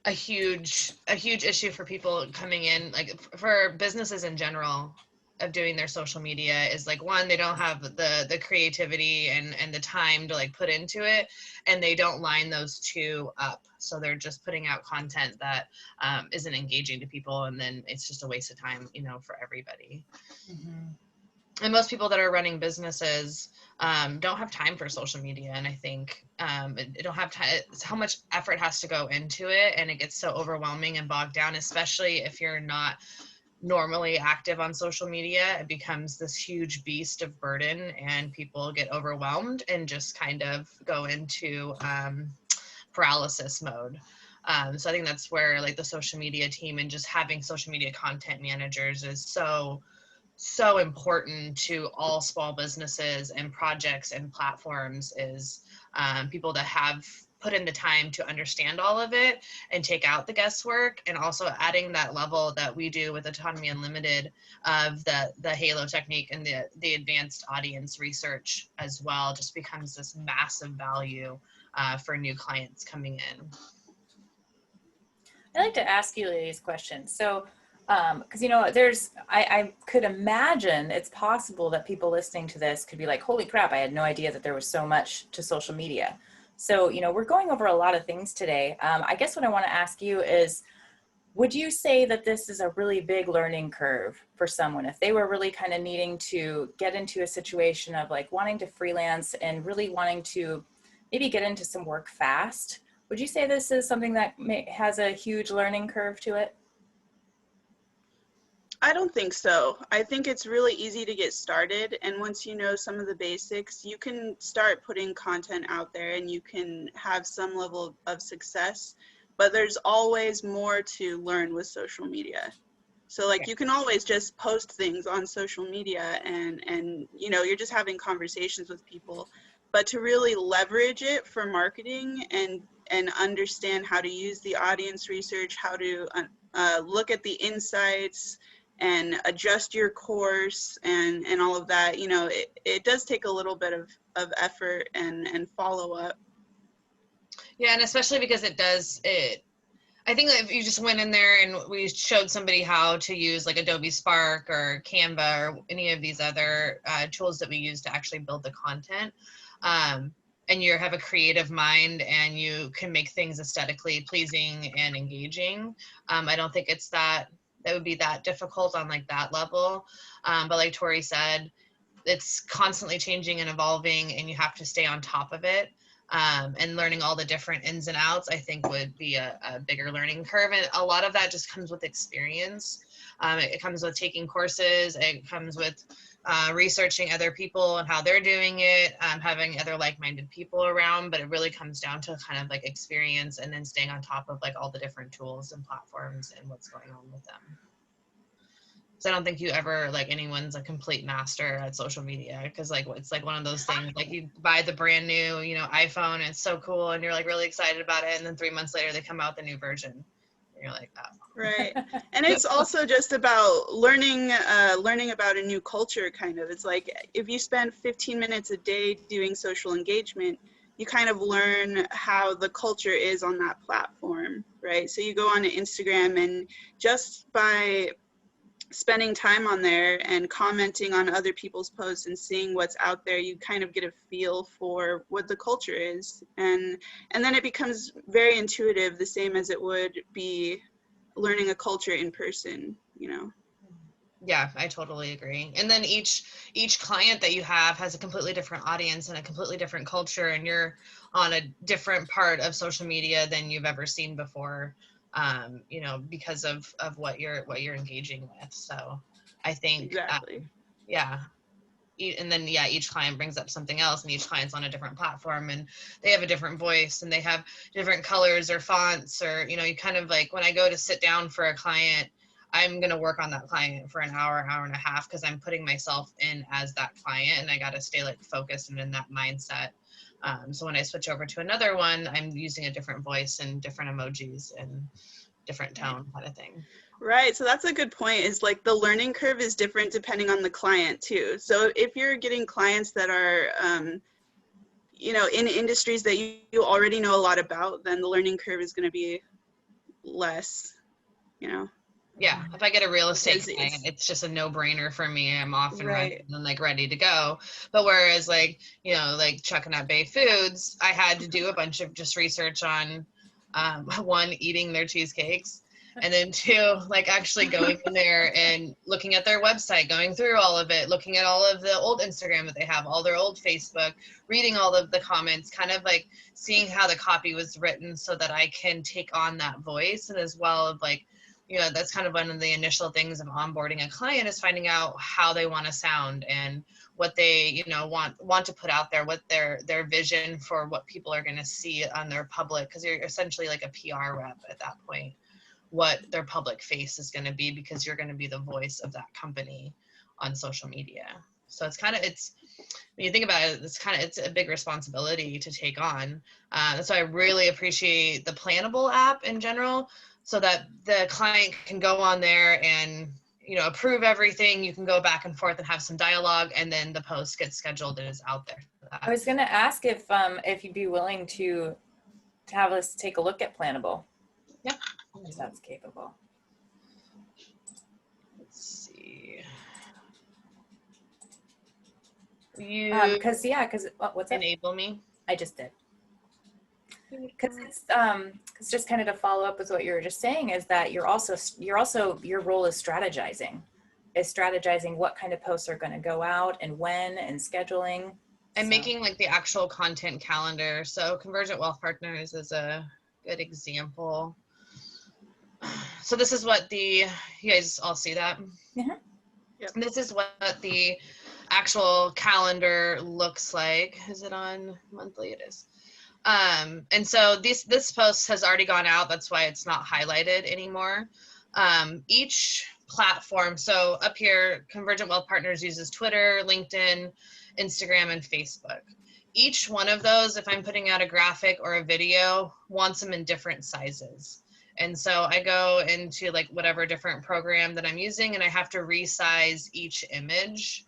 a huge issue for people coming in, like for businesses in general, of doing their social media, is like, one, they don't have the creativity and the time to like put into it, and they don't line those two up. So they're just putting out content that isn't engaging to people, and then it's just a waste of time, you know, for everybody. And most people that are running businesses don't have time for social media. And I think they don't have time. It's how much effort has to go into it. And it gets so overwhelming and bogged down, especially if you're not normally active on social media. It becomes this huge beast of burden, and people get overwhelmed and just kind of go into paralysis mode. So I think that's where like the social media team and just having social media content managers is so important to all small businesses and projects and platforms, is people that have put in the time to understand all of it and take out the guesswork, and also adding that level that we do with Autonomy Unlimited of the Halo technique and the advanced audience research as well, just becomes this massive value for new clients coming in. I'd like to ask you these questions. So, because, you know, I could imagine it's possible that people listening to this could be like, holy crap, I had no idea that there was so much to social media. So, you know, we're going over a lot of things today. I guess what I want to ask you is, would you say that this is a really big learning curve for someone if they were really kind of needing to get into a situation of like wanting to freelance and really wanting to maybe get into some work fast? Would you say this is something that has a huge learning curve to it? I don't think so. I think it's really easy to get started, and once you know some of the basics, you can start putting content out there and you can have some level of success, but there's always more to learn with social media. So like you can always just post things on social media and you know, you're just having conversations with people, but to really leverage it for marketing and understand how to use the audience research, how to look at the insights and adjust your course and all of that, you know, it does take a little bit of effort and follow up. Yeah, and especially because I think that if you just went in there and we showed somebody how to use like Adobe Spark or Canva or any of these other tools that we use to actually build the content, and you have a creative mind and you can make things aesthetically pleasing and engaging, I don't think it's that would be that difficult on like that level. But like Tori said, it's constantly changing and evolving, and you have to stay on top of it. And learning all the different ins and outs, I think, would be a bigger learning curve. And a lot of that just comes with experience. It comes with taking courses. It comes with researching other people and how they're doing it, having other like-minded people around. But it really comes down to kind of like experience, and then staying on top of like all the different tools and platforms and what's going on with them. So I don't think you ever, like, anyone's a complete master at social media, because like it's like one of those things, like you buy the brand new, you know, iPhone, and it's so cool and you're like really excited about it, and then 3 months later they come out with a new version. You're like, oh. Right. And it's also just about learning about a new culture, kind of. It's like if you spend 15 minutes a day doing social engagement, you kind of learn how the culture is on that platform, right? So you go on to Instagram, and just by spending time on there and commenting on other people's posts and seeing what's out there, you kind of get a feel for what the culture is. And then it becomes very intuitive, the same as it would be learning a culture in person, you know. Yeah, I totally agree. And then each client that you have has a completely different audience and a completely different culture, and you're on a different part of social media than you've ever seen before, you know, because of what you're engaging with. So I think, Exactly. yeah. And then, yeah, each client brings up something else, and each client's on a different platform, and they have a different voice, and they have different colors or fonts, or, you know, you kind of like, when I go to sit down for a client, I'm going to work on that client for an hour and a half, because I'm putting myself in as that client, and I got to stay like focused and in that mindset. So when I switch over to another one, I'm using a different voice and different emojis and different tone kind of thing. Right. So that's a good point, is like the learning curve is different depending on the client too. So if you're getting clients that are, you know, in industries that you already know a lot about, then the learning curve is going to be less, you know. Yeah, if I get a real estate Because client, it's just a no-brainer for me. I'm off and running right. and like ready to go. But whereas like, you know, like Chuck at Bay Foods, I had to do a bunch of just research on one, eating their cheesecakes, and then two, like actually going in there and looking at their website, going through all of it, looking at all of the old Instagram that they have, all their old Facebook, reading all of the comments, kind of like seeing how the copy was written so that I can take on that voice. And as well of like, you know, that's kind of one of the initial things of onboarding a client, is finding out how they want to sound and what they, you know, want to put out there, what their vision for what people are going to see on their public, because you're essentially like a PR rep at that point, what their public face is going to be, because you're going to be the voice of that company on social media. So it's kind of, it's, when you think about it, it's a big responsibility to take on. So I really appreciate the Plannable app in general, so that the client can go on there and, you know, approve everything. You can go back and forth and have some dialogue, and then the post gets scheduled and is out there. I was going to ask if you'd be willing to have us take a look at Plannable. Yeah. If that's capable. Let's see. You Because what's up? enable me. I just did. Because it's just kind of to follow up with what you were just saying, is that your role is strategizing what kind of posts are going to go out and when, and scheduling. And making like the actual content calendar. So Convergent Wealth Partners is a good example. So this is what you guys all see that? Yeah. Yep. This is what the actual calendar looks like. Is it on monthly? It is. And so this post has already gone out. That's why it's not highlighted anymore. Each platform, so up here, Convergent Wealth Partners uses Twitter, LinkedIn, Instagram, and Facebook. Each one of those, if I'm putting out a graphic or a video, wants them in different sizes. And so I go into like whatever different program that I'm using, and I have to resize each image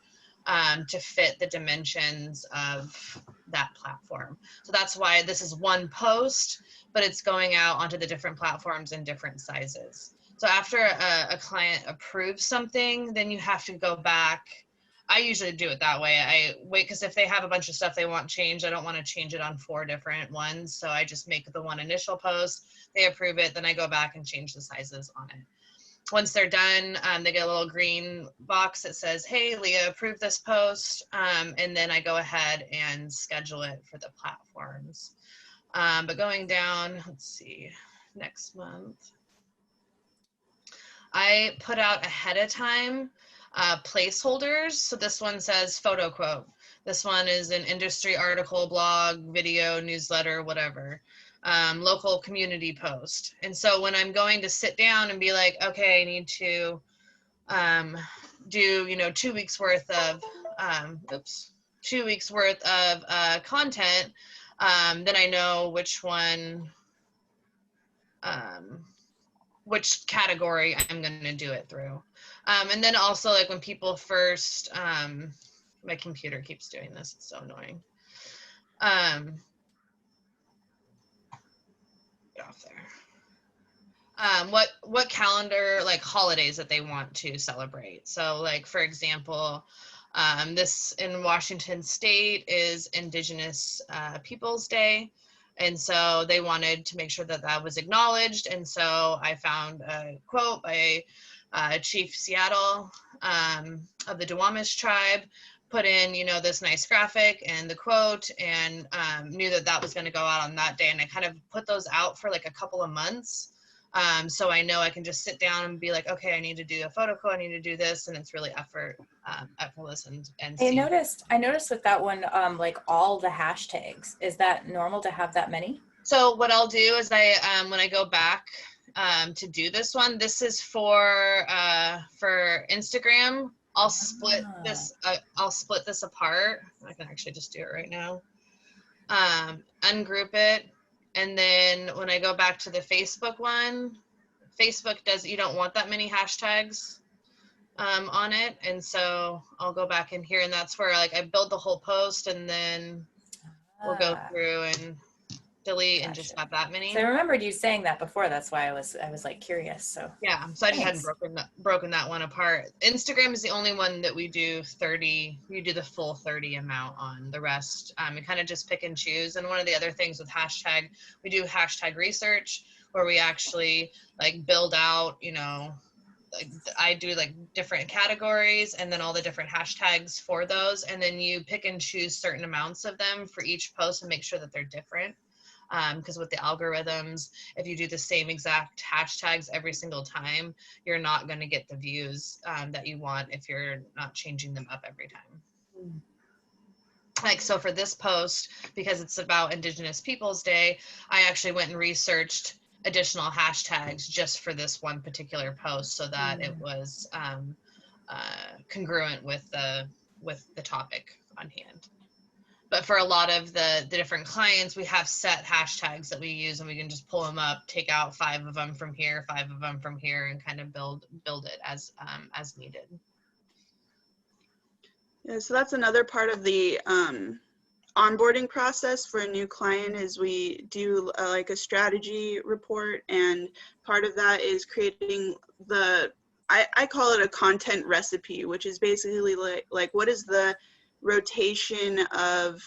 to fit the dimensions of that platform. So that's why this is one post, but it's going out onto the different platforms in different sizes. So after a client approves something, then you have to go back. I usually do it that way. I wait, because if they have a bunch of stuff they want changed, I don't want to change it on 4 different ones. So I just make the one initial post, they approve it, then I go back and change the sizes on it. Once they're done, they get a little green box that says, hey, Leah, approve this post. And then I go ahead and schedule it for the platforms. But going down, let's see, next month, I put out ahead of time placeholders. So this one says photo quote. This one is an industry article, blog, video, newsletter, whatever. Local community post. And so when I'm going to sit down and be like, okay, I need to do, 2 weeks worth of, 2 weeks worth of content, then I know which one, which category I'm going to do it through. And then also like when people first, my computer keeps doing this, it's so annoying. Get off there. What calendar, like holidays that they want to celebrate. So like, for example, this in Washington State is Indigenous Peoples Day. And so they wanted to make sure that that was acknowledged. And so I found a quote by Chief Seattle of the Duwamish tribe, put in, you know, this nice graphic and the quote, and knew that that was going to go out on that day. And I kind of put those out for like a couple of months. So I know I can just sit down and be like, okay, I need to do a photo quote, I need to do this, and it's really effortless and I noticed with that one, like all the hashtags. Is that normal to have that many? So what I'll do is when I go back to do this one, this is for Instagram. I'll split this. I'll split this apart. I can actually just do it right now. Ungroup it. And then when I go back to the Facebook one, Facebook you don't want that many hashtags on it. And so I'll go back in here, and that's where like I build the whole post, and then we'll go through and delete and just have that many. So I remembered you saying that before. That's why I was like curious. So yeah, so I just hadn't broken that one apart. Instagram is the only one that we do 30. We do the full 30 amount on. The rest, we kind of just pick and choose. And one of the other things with hashtag, we do hashtag research, where we actually like build out, you know, like I do like different categories and then all the different hashtags for those, and then you pick and choose certain amounts of them for each post and make sure that they're different. Because with the algorithms, if you do the same exact hashtags every single time, you're not going to get the views that you want if you're not changing them up every time. Like, so for this post, because it's about Indigenous Peoples Day, I actually went and researched additional hashtags just for this one particular post so that it was congruent with the topic on hand. But for a lot of the different clients, we have set hashtags that we use, and we can just pull them up, take out 5 of them from here, 5 of them from here, and kind of build it as needed. Yeah, so that's another part of the onboarding process for a new client is we do like a strategy report, and part of that is creating I call it a content recipe, which is basically like what is the rotation of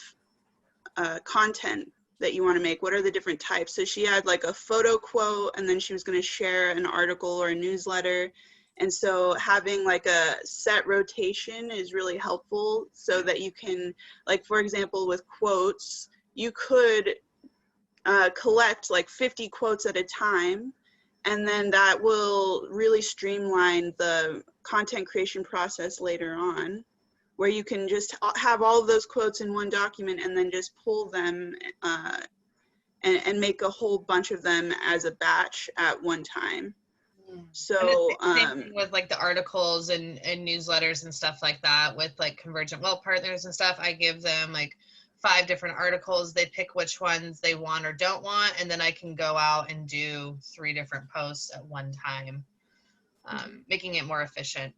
content that you want to make? What are the different types? So she had like a photo quote, and then she was going to share an article or a newsletter. And so having like a set rotation is really helpful so that you can, like, for example, with quotes, you could collect like 50 quotes at a time, and then that will really streamline the content creation process later on, where you can just have all of those quotes in one document and then just pull them and make a whole bunch of them as a batch at one time. So same thing with like the articles and newsletters and stuff like that with like Convergent Well partners and stuff. I give them like 5 different articles. They pick which ones they want or don't want, and then I can go out and do 3 different posts at one time, making it more efficient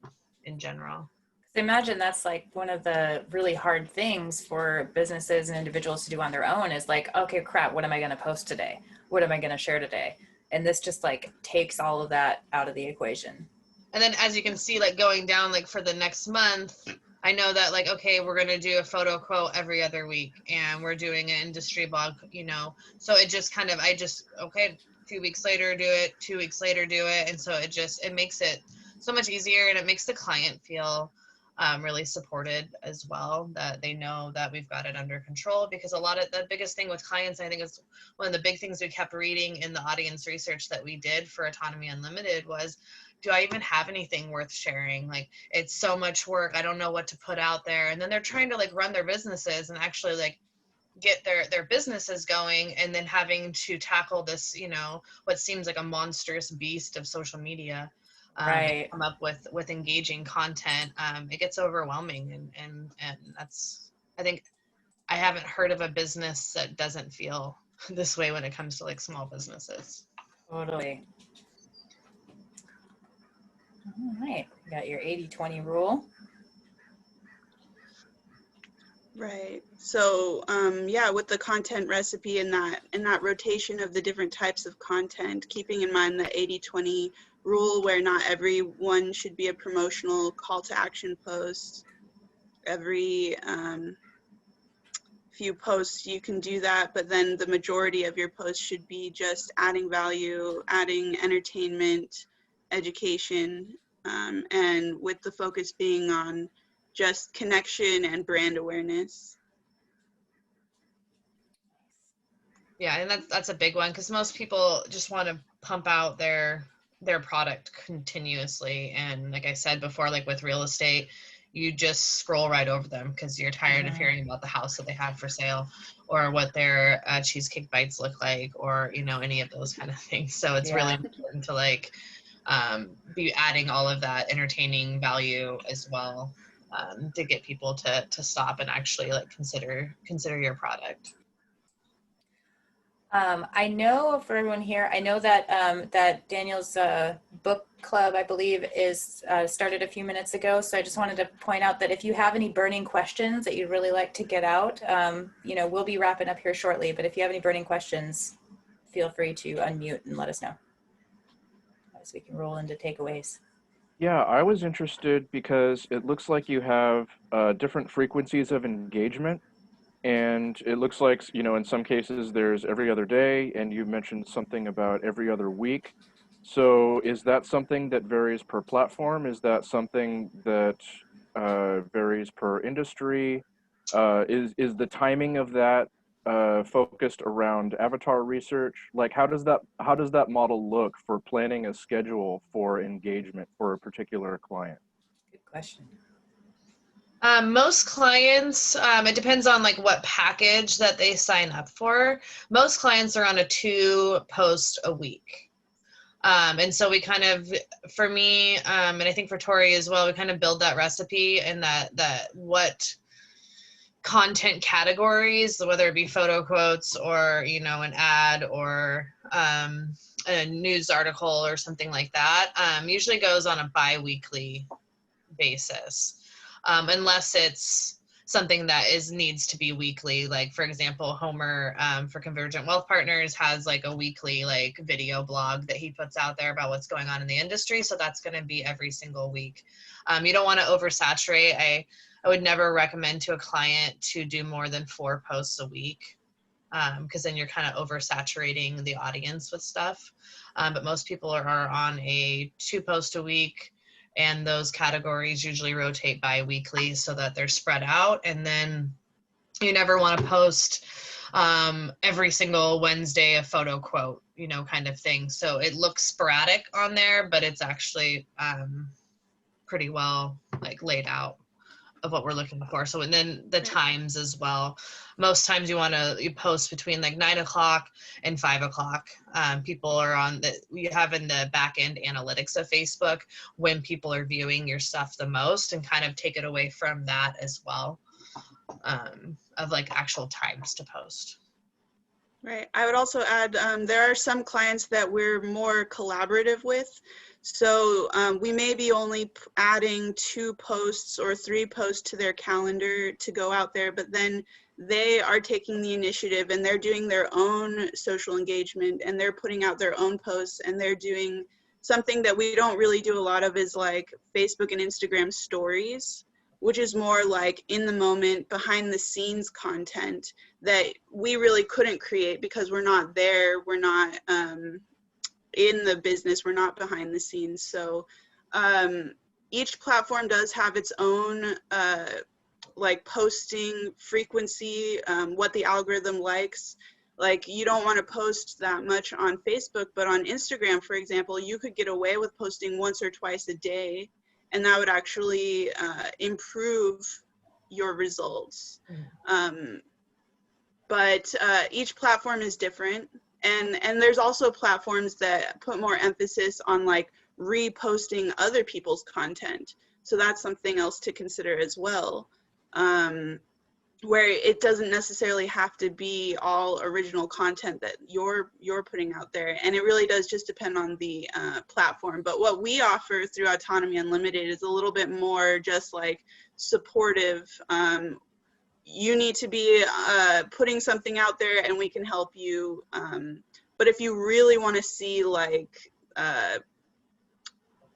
in general. I imagine that's like one of the really hard things for businesses and individuals to do on their own is like, okay, crap, what am I going to post today? What am I going to share today? And this just like takes all of that out of the equation. And then as you can see, like going down, like for the next month, I know that like, okay, we're going to do a photo quote every other week, and we're doing an industry blog, you know, so it just kind of, okay, 2 weeks later, do it, 2 weeks later, do it. And so it makes it so much easier, and it makes the client feel really supported as well, that they know that we've got it under control. Because a lot of the biggest thing with clients, I think is one of the big things we kept reading in the audience research that we did for Autonomy Unlimited was, do I even have anything worth sharing? Like, it's so much work. I don't know what to put out there. And then they're trying to like run their businesses and actually like get their businesses going, and then having to tackle this, you know, what seems like a monstrous beast of social media. Right. Come up with engaging content. It gets overwhelming, and that's, I think I haven't heard of a business that doesn't feel this way when it comes to like small businesses. Totally. All right, you got your 80-20 rule. Right. So yeah, with the content recipe and that rotation of the different types of content, keeping in mind the 80-20 rule where not everyone should be a promotional call to action post. Every few posts you can do that, but then the majority of your posts should be just adding value, adding entertainment, education, and with the focus being on just connection and brand awareness. Yeah, and that's a big one because most people just want to pump out their product continuously. And like I said before, like with real estate, you just scroll right over them because you're tired of hearing about the house that they have for sale or what their cheesecake bites look like, or any of those kind of things. So it's really important to like be adding all of that entertaining value as well, to get people to stop and actually like consider your product. I know for everyone here, I know that that Daniel's book club, I believe, is started a few minutes ago. So I just wanted to point out that if you have any burning questions that you'd really like to get out, we'll be wrapping up here shortly. But if you have any burning questions, feel free to unmute and let us know, so we can roll into takeaways. Yeah, I was interested because it looks like you have different frequencies of engagement. And it looks like, in some cases there's every other day, and you mentioned something about every other week. So is that something that varies per platform? Is that something that varies per industry? Is the timing of that focused around avatar research? Like, how does that model look for planning a schedule for engagement for a particular client? Good question. Most clients, it depends on like what package that they sign up for. Most clients are on a 2 post a week. And so we kind of, for me, and I think for Tori as well, we kind of build that recipe and that what content categories, whether it be photo quotes or, an ad or a news article or something like that, usually goes on a bi-weekly basis. Unless it's something that needs to be weekly. Like for example, Homer for Convergent Wealth Partners has like a weekly like video blog that he puts out there about what's going on in the industry. So that's going to be every single week. You don't want to oversaturate. I would never recommend to a client to do more than 4 posts a week, because then you're kind of oversaturating the audience with stuff. But most people are on a 2 post a week. And those categories usually rotate bi-weekly so that they're spread out. And then you never want to post every single Wednesday a photo quote, kind of thing. So it looks sporadic on there, but it's actually pretty well like laid out of what we're looking for. So, and then the times as well. Most times you post between like 9 o'clock and 5 o'clock. People are you have in the back end analytics of Facebook when people are viewing your stuff the most, and kind of take it away from that as well, of like actual times to post. Right. I would also add, there are some clients that we're more collaborative with. So we may be only adding 2 posts or 3 posts to their calendar to go out there, but then they are taking the initiative and they're doing their own social engagement and they're putting out their own posts, and they're doing something that we don't really do a lot of, is like Facebook and Instagram stories, which is more like in the moment, behind the scenes content that we really couldn't create because we're not there. We're not in the business. We're not behind the scenes. So each platform does have its own like posting frequency, what the algorithm likes. Like you don't want to post that much on Facebook, but on Instagram, for example, you could get away with posting once or twice a day, and that would actually improve your results. But each platform is different. And there's also platforms that put more emphasis on like reposting other people's content. So that's something else to consider as well. where it doesn't necessarily have to be all original content that you're putting out there, and it really does just depend on the platform. But what we offer through Autonomy Unlimited is a little bit more just like supportive. You need to be putting something out there and we can help you, but if you really want to see like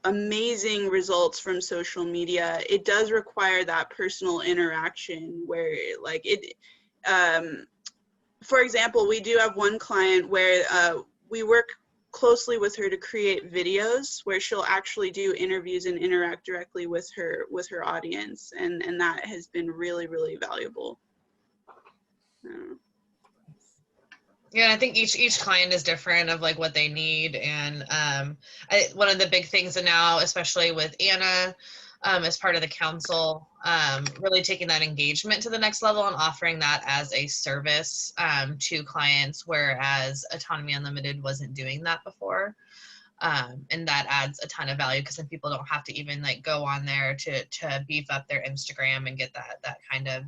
amazing results from social media, it does require that personal interaction where like it, for example, we do have one client where we work closely with her to create videos where she'll actually do interviews and interact directly with her audience, and that has been really, really valuable. Yeah, I think each client is different of like what they need, and one of the big things that now, especially with Anna, as part of the council, really taking that engagement to the next level and offering that as a service to clients, whereas Autonomy Unlimited wasn't doing that before. And that adds a ton of value because then people don't have to even like go on there to beef up their Instagram and get that kind of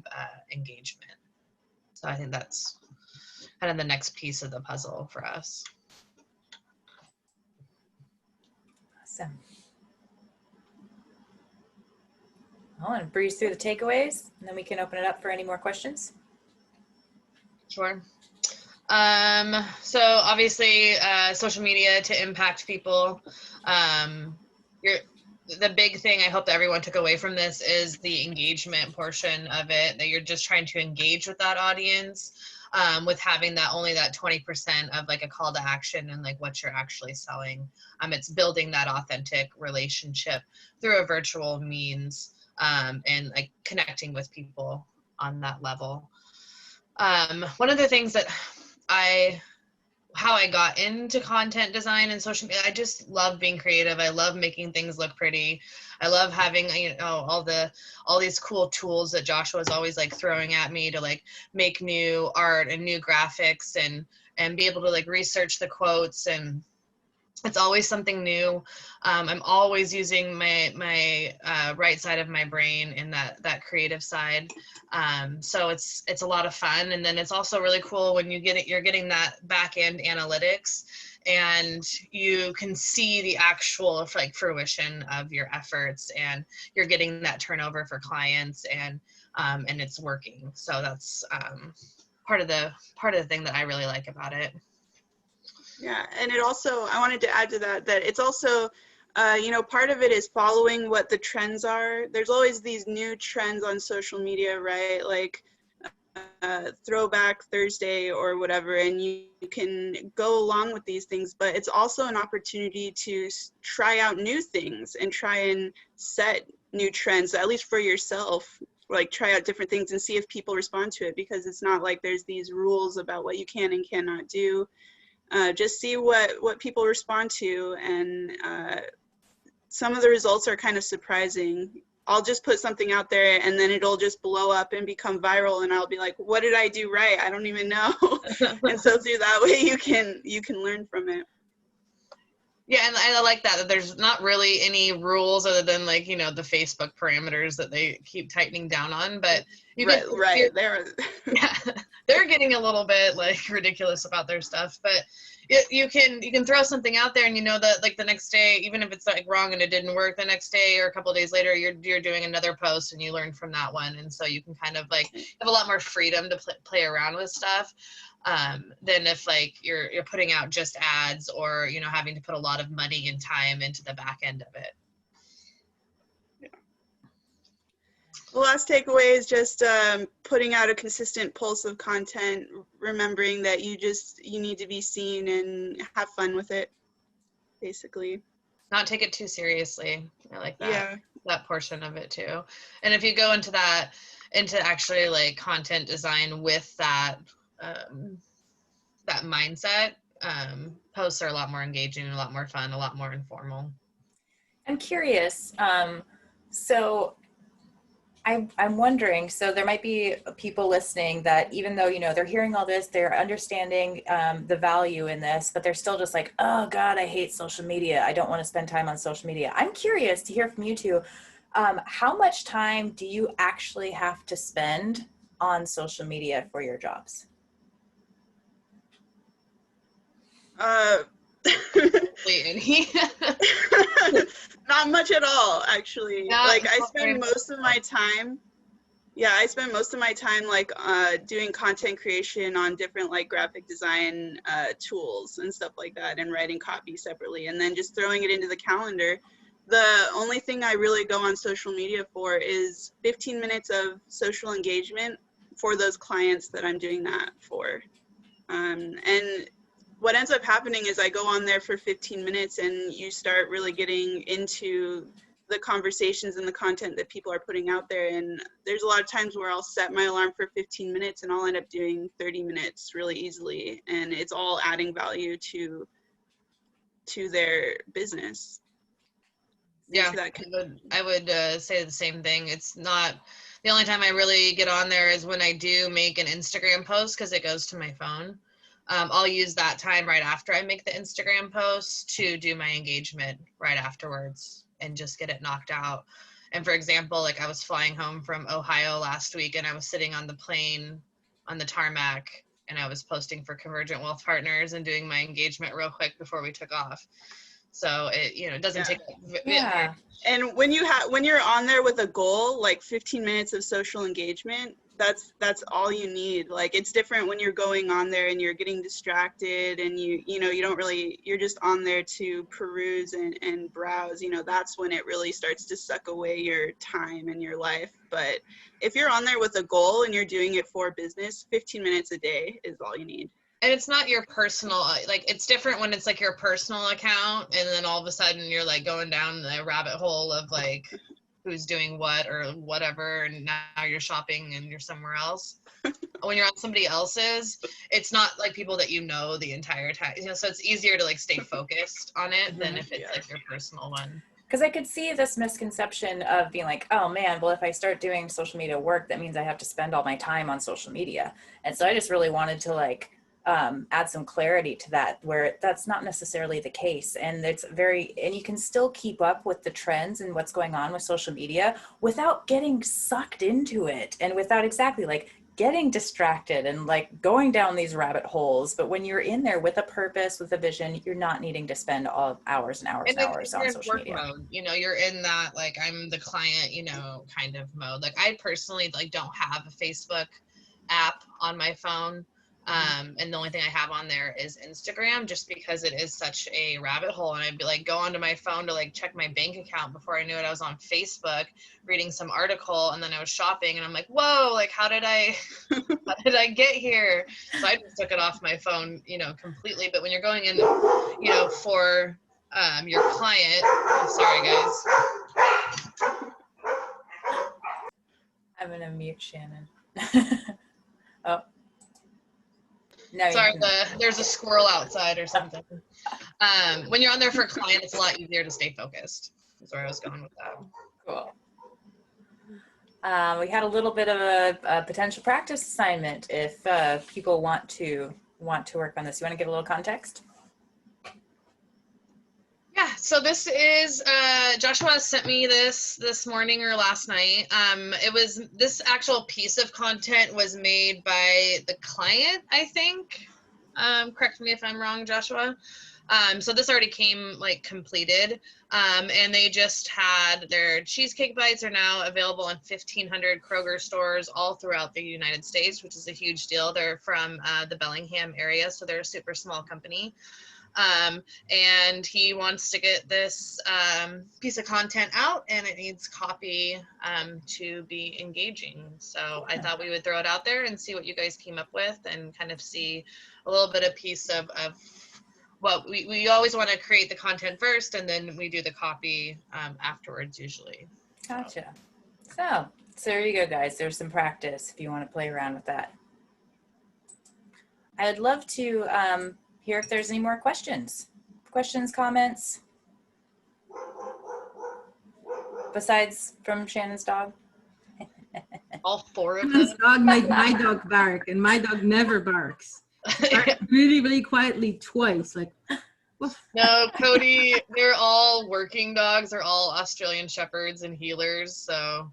engagement. So I think that's kind of the next piece of the puzzle for us. Awesome. I want to breeze through the takeaways and then we can open it up for any more questions. Sure. So obviously social media to impact people. The big thing I hope that everyone took away from this is the engagement portion of it, that you're just trying to engage with that audience, with having that only that 20% of like a call to action and like what you're actually selling. It's building that authentic relationship through a virtual means, and like connecting with people on that level. One of the things that how I got into content design and social media, I just love being creative. I love making things look pretty. I love having, you know, all these cool tools that Joshua is always like throwing at me to like make new art and new graphics and be able to like research the quotes, and it's always something new. I'm always using my right side of my brain in that creative side. So it's a lot of fun. And then it's also really cool when you're getting that back end analytics and you can see the actual like fruition of your efforts, and you're getting that turnover for clients, and it's working. So that's part of the thing that I really like about it. Yeah, and it also, I wanted to add to that it's also, you know, part of it is following what the trends are. There's always these new trends on social media, right? Like Throwback Thursday or whatever, and you can go along with these things, but it's also an opportunity to try out new things and try and set new trends, at least for yourself. Like try out different things and see if people respond to it, because it's not like there's these rules about what you can and cannot do. Just see what people respond to, and some of the results are kind of surprising. I'll just put something out there and then it'll just blow up and become viral, and I'll be like, what did I do right? I don't even know. And so through that way you can learn from it. Yeah, and I like that there's not really any rules other than like, you know, the Facebook parameters that they keep tightening down on, but you can, right. Yeah, they're getting a little bit like ridiculous about their stuff, but you can throw something out there and you know that like the next day, even if it's like wrong and it didn't work, the next day or a couple of days later you're doing another post and you learn from that one, and so you can kind of like have a lot more freedom to play around with stuff. Than if like you're putting out just ads, or you know, having to put a lot of money and time into the back end of it. Yeah. The last takeaway is just putting out a consistent pulse of content, remembering that you need to be seen and have fun with it, basically. Not take it too seriously. I like that. Yeah. That portion of it too. And if you go into actually like content design with that that mindset, posts are a lot more engaging, a lot more fun, a lot more informal. I'm curious. So I'm wondering, so there might be people listening that even though, you know, they're hearing all this, they're understanding the value in this, but they're still just like, oh God, I hate social media. I don't want to spend time on social media. I'm curious to hear from you two. How much time do you actually have to spend on social media for your jobs? Any? Not much at all, actually. Yeah, Like it's I not spend very most of my time, like doing content creation on different like graphic design tools and stuff like that, and writing copy separately, and then just throwing it into the calendar. The only thing I really go on social media for is 15 minutes of social engagement for those clients that I'm doing that for. And what ends up happening is I go on there for 15 minutes and you start really getting into the conversations and the content that people are putting out there. And there's a lot of times where I'll set my alarm for 15 minutes and I'll end up doing 30 minutes really easily. And it's all adding value to their business. Yeah, To that I would say the same thing. It's not, the only time I really get on there is when I do make an Instagram post, because it goes to my phone. I'll use that time right after I make the Instagram post to do my engagement right afterwards and just get it knocked out. And for example, like I was flying home from Ohio last week and I was sitting on the plane on the tarmac and I was posting for Convergent Wealth Partners and doing my engagement real quick before we took off. So it, it doesn't take. Yeah. And when you're on there with a goal, like 15 minutes of social engagement, that's all you need. Like it's different when you're going on there and you're getting distracted and you're just on there to peruse and browse. That's when it really starts to suck away your time and your life. But if you're on there with a goal and you're doing it for business, 15 minutes a day is all you need. And it's not your personal, like it's different when it's like your personal account and then all of a sudden you're like going down the rabbit hole of like who's doing what or whatever, and now you're shopping and you're somewhere else. When you're on somebody else's, it's not like people that you know the entire time, so it's easier to like stay focused on it than if it's like your personal one. Because I could see this misconception of being like, oh man, well, if I start doing social media work, that means I have to spend all my time on social media. And so I just really wanted to like add some clarity to that, where that's not necessarily the case. And and you can still keep up with the trends and what's going on with social media without getting sucked into it and without exactly like getting distracted and like going down these rabbit holes. But when you're in there with a purpose, with a vision, you're not needing to spend all hours and hours and hours on social media. Mode, you're in that like I'm the client, kind of mode. Like I personally like don't have a Facebook app on my phone. And the only thing I have on there is Instagram, just because it is such a rabbit hole. And I'd be like, go onto my phone to like check my bank account. Before I knew it, I was on Facebook reading some article, and then I was shopping, and I'm like, whoa, like how did I get here? So I just took it off my phone, completely. But when you're going in, for your client, sorry guys. I'm gonna mute Shannon. Oh. No, sorry, there's a squirrel outside or something. When you're on there for a client, it's a lot easier to stay focused. That's where I was going with that. Cool. We had a little bit of a potential practice assignment if people want to work on this. You want to give a little context? Yeah, so this is Joshua sent me this morning or last night. This actual piece of content was made by the client, I think. Correct me if I'm wrong, Joshua. So this already came like completed, and they just had their cheesecake bites are now available in 1,500 Kroger stores all throughout the United States, which is a huge deal. They're from the Bellingham area, so they're a super small company. And he wants to get this piece of content out, and it needs copy to be engaging. So I thought we would throw it out there and see what you guys came up with, and kind of see a little bit of piece of what we always want to create the content first, and then we do the copy afterwards usually. Gotcha. So there you go, guys. There's some practice if you want to play around with that. I'd love to hear if there's any more questions, comments, besides from Shannon's dog. All four of Shannon's them. dog made my dog bark, and my dog never barks. Really, really quietly twice. Like, what? No, Cody, they're all working dogs. They're all Australian Shepherds and healers. So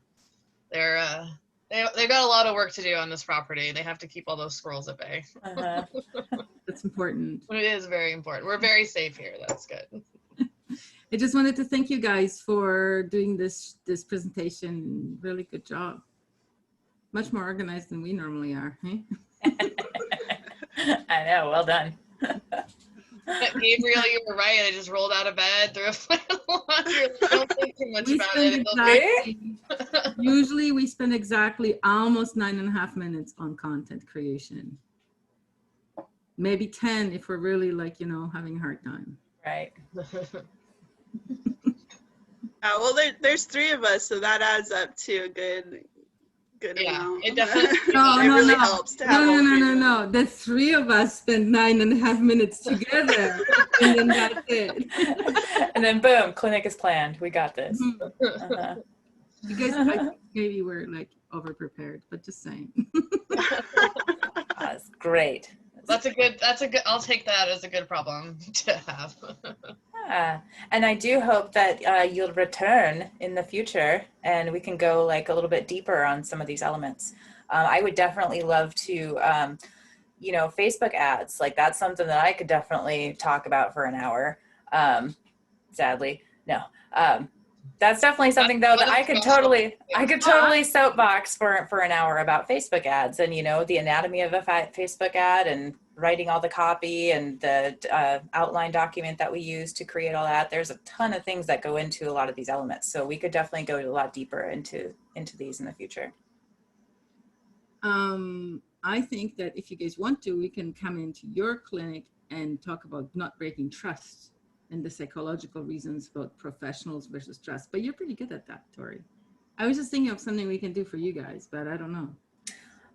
they're They got a lot of work to do on this property. They have to keep all those squirrels at bay. Uh-huh. That's important. It is very important. We're very safe here. That's good. I just wanted to thank you guys for doing this presentation. Really good job. Much more organized than we normally are. Hey? I know. Well done. Gabriel, you were right. I just rolled out of bed, threw a pile of laundry. Don't think too much We about spend it. usually we spend exactly almost 9.5 minutes on content creation. Maybe 10 if we're really like, you know, having a hard time. Right. Well, there's 3 of us, so that adds up to a good amount. It definitely it really helps to have all 3 of us. No. The 3 of us spend 9.5 minutes together, and then that's it. And then boom, clinic is planned. We got this. Uh-huh. You guys, I think maybe we're like over prepared, but just saying. That's great. That's a good, I'll take that as a good problem to have. And I do hope that you'll return in the future and we can go like a little bit deeper on some of these elements. I would definitely love to, you know, Facebook ads, like that's something that I could definitely talk about for an hour. Sadly, no. That's definitely something though that I could totally soapbox for an hour about Facebook ads and, you know, the anatomy of a Facebook ad and writing all the copy and the outline document that we use to create all that. There's a ton of things that go into a lot of these elements. So we could definitely go a lot deeper into these in the future. I think that if you guys want to, we can come into your clinic and talk about not breaking trust and the psychological reasons about professionals versus trust. But you're pretty good at that, Tori. I was just thinking of something we can do for you guys, but I don't know.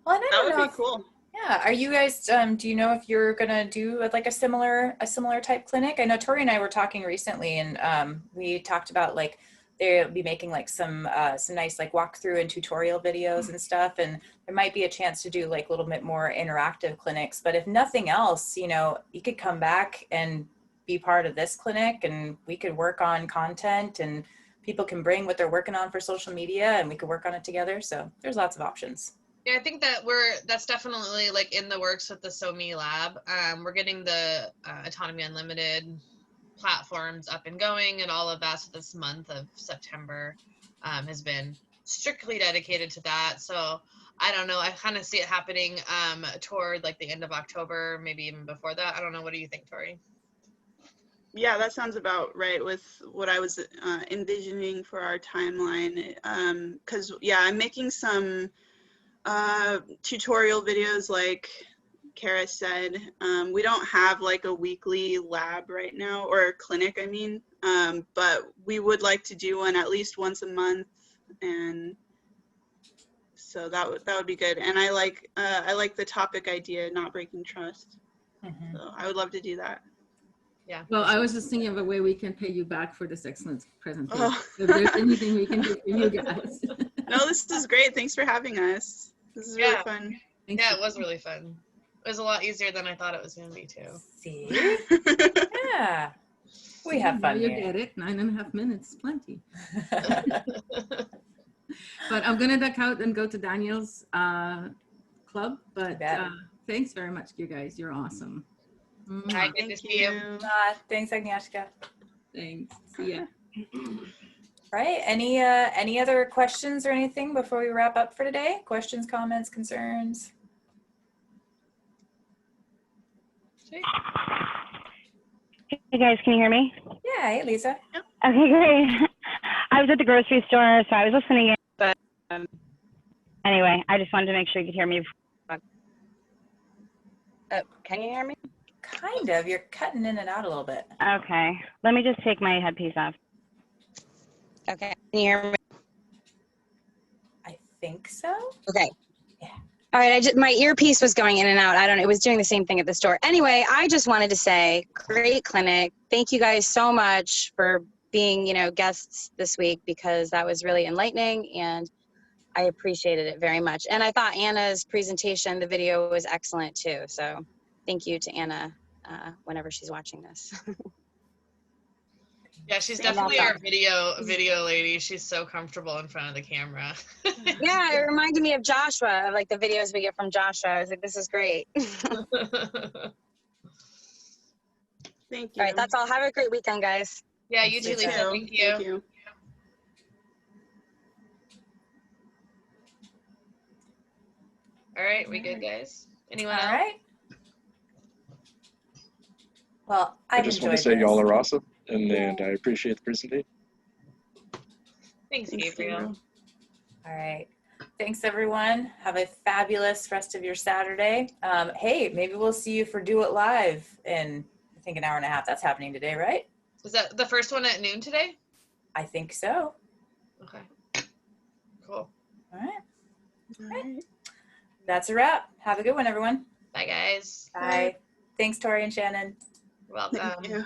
Well, and I don't know That would if, be cool. yeah, are you guys, do you know if you're gonna do like a similar type clinic? I know Tori and I were talking recently and we talked about like, they'll be making like some nice like walkthrough and tutorial videos and stuff. And there might be a chance to do like a little bit more interactive clinics, but if nothing else, you know, you could come back and be part of this clinic and we could work on content and people can bring what they're working on for social media and we could work on it together. So there's lots of options. Yeah, I think that that's definitely like in the works with the SoMe lab. We're getting the Autonomy Unlimited platforms up and going and all of that. So this month of September has been strictly dedicated to that. So I don't know, I kind of see it happening toward like the end of October, maybe even before that. I don't know. What do you think, Tori? Yeah, that sounds about right with what I was envisioning for our timeline. Because, yeah, I'm making some tutorial videos like Kara said. We don't have like a weekly lab right now, or clinic, I mean, but we would like to do one at least once a month. And so that would be good. And I like the topic idea, not breaking trust. Mm-hmm. So I would love to do that. Yeah. Well, I was just thinking of a way we can pay you back for this excellent presentation. Oh. If there's anything we can do for you guys. No, this is great. Thanks for having us. This is really fun. Yeah, it was really fun. It was a lot easier than I thought it was going to be too. See? Yeah. We have fun You here. get it. 9.5 minutes, plenty. But I'm going to duck out and go to Daniel's club. But thanks very much, you guys. You're awesome. Hi, good to see you. Thanks, Agnieszka. Thanks. See ya. Right. Any other questions or anything before we wrap up for today? Questions, comments, concerns? Hey guys, can you hear me? Yeah. Hey, Lisa. Okay, great. I was at the grocery store, so I was listening in, but anyway, I just wanted to make sure you could hear me. Can you hear me? Kind of. You're cutting in and out a little bit. Okay. Let me just take my headpiece off. Okay. Can you hear me? I think so. Okay. Yeah. All right. My earpiece was going in and out. I don't know. It was doing the same thing at the store. Anyway, I just wanted to say, great clinic. Thank you guys so much for being, guests this week, because that was really enlightening and I appreciated it very much. And I thought Anna's presentation, the video, was excellent too. So thank you to Anna whenever she's watching this. Yeah, she's Thank definitely you. our video lady. She's so comfortable in front of the camera. Yeah, it reminded me of Joshua, of like the videos we get from Joshua. I was like, this is great. Thank All you. right, that's all. Have a great weekend, guys. Yeah, you Thanks, too, you Lisa. too. Thank you. Thank you. All right, we good, guys? Anyone All else? right. Well, I I've just want to enjoyed say y'all this. are awesome, and I appreciate the presentation. Thanks, Thanks, Gabriel. Gabriel. All right. Thanks, everyone. Have a fabulous rest of your Saturday. Hey, maybe we'll see you for Do It Live in, I think, an hour and a half. That's happening today, right? Is that the first one at noon today? I think so. Okay. Cool. All right. All right. That's a wrap. Have a good one, everyone. Bye, guys. Bye. Thanks, Tori and Shannon. You're welcome. Yeah.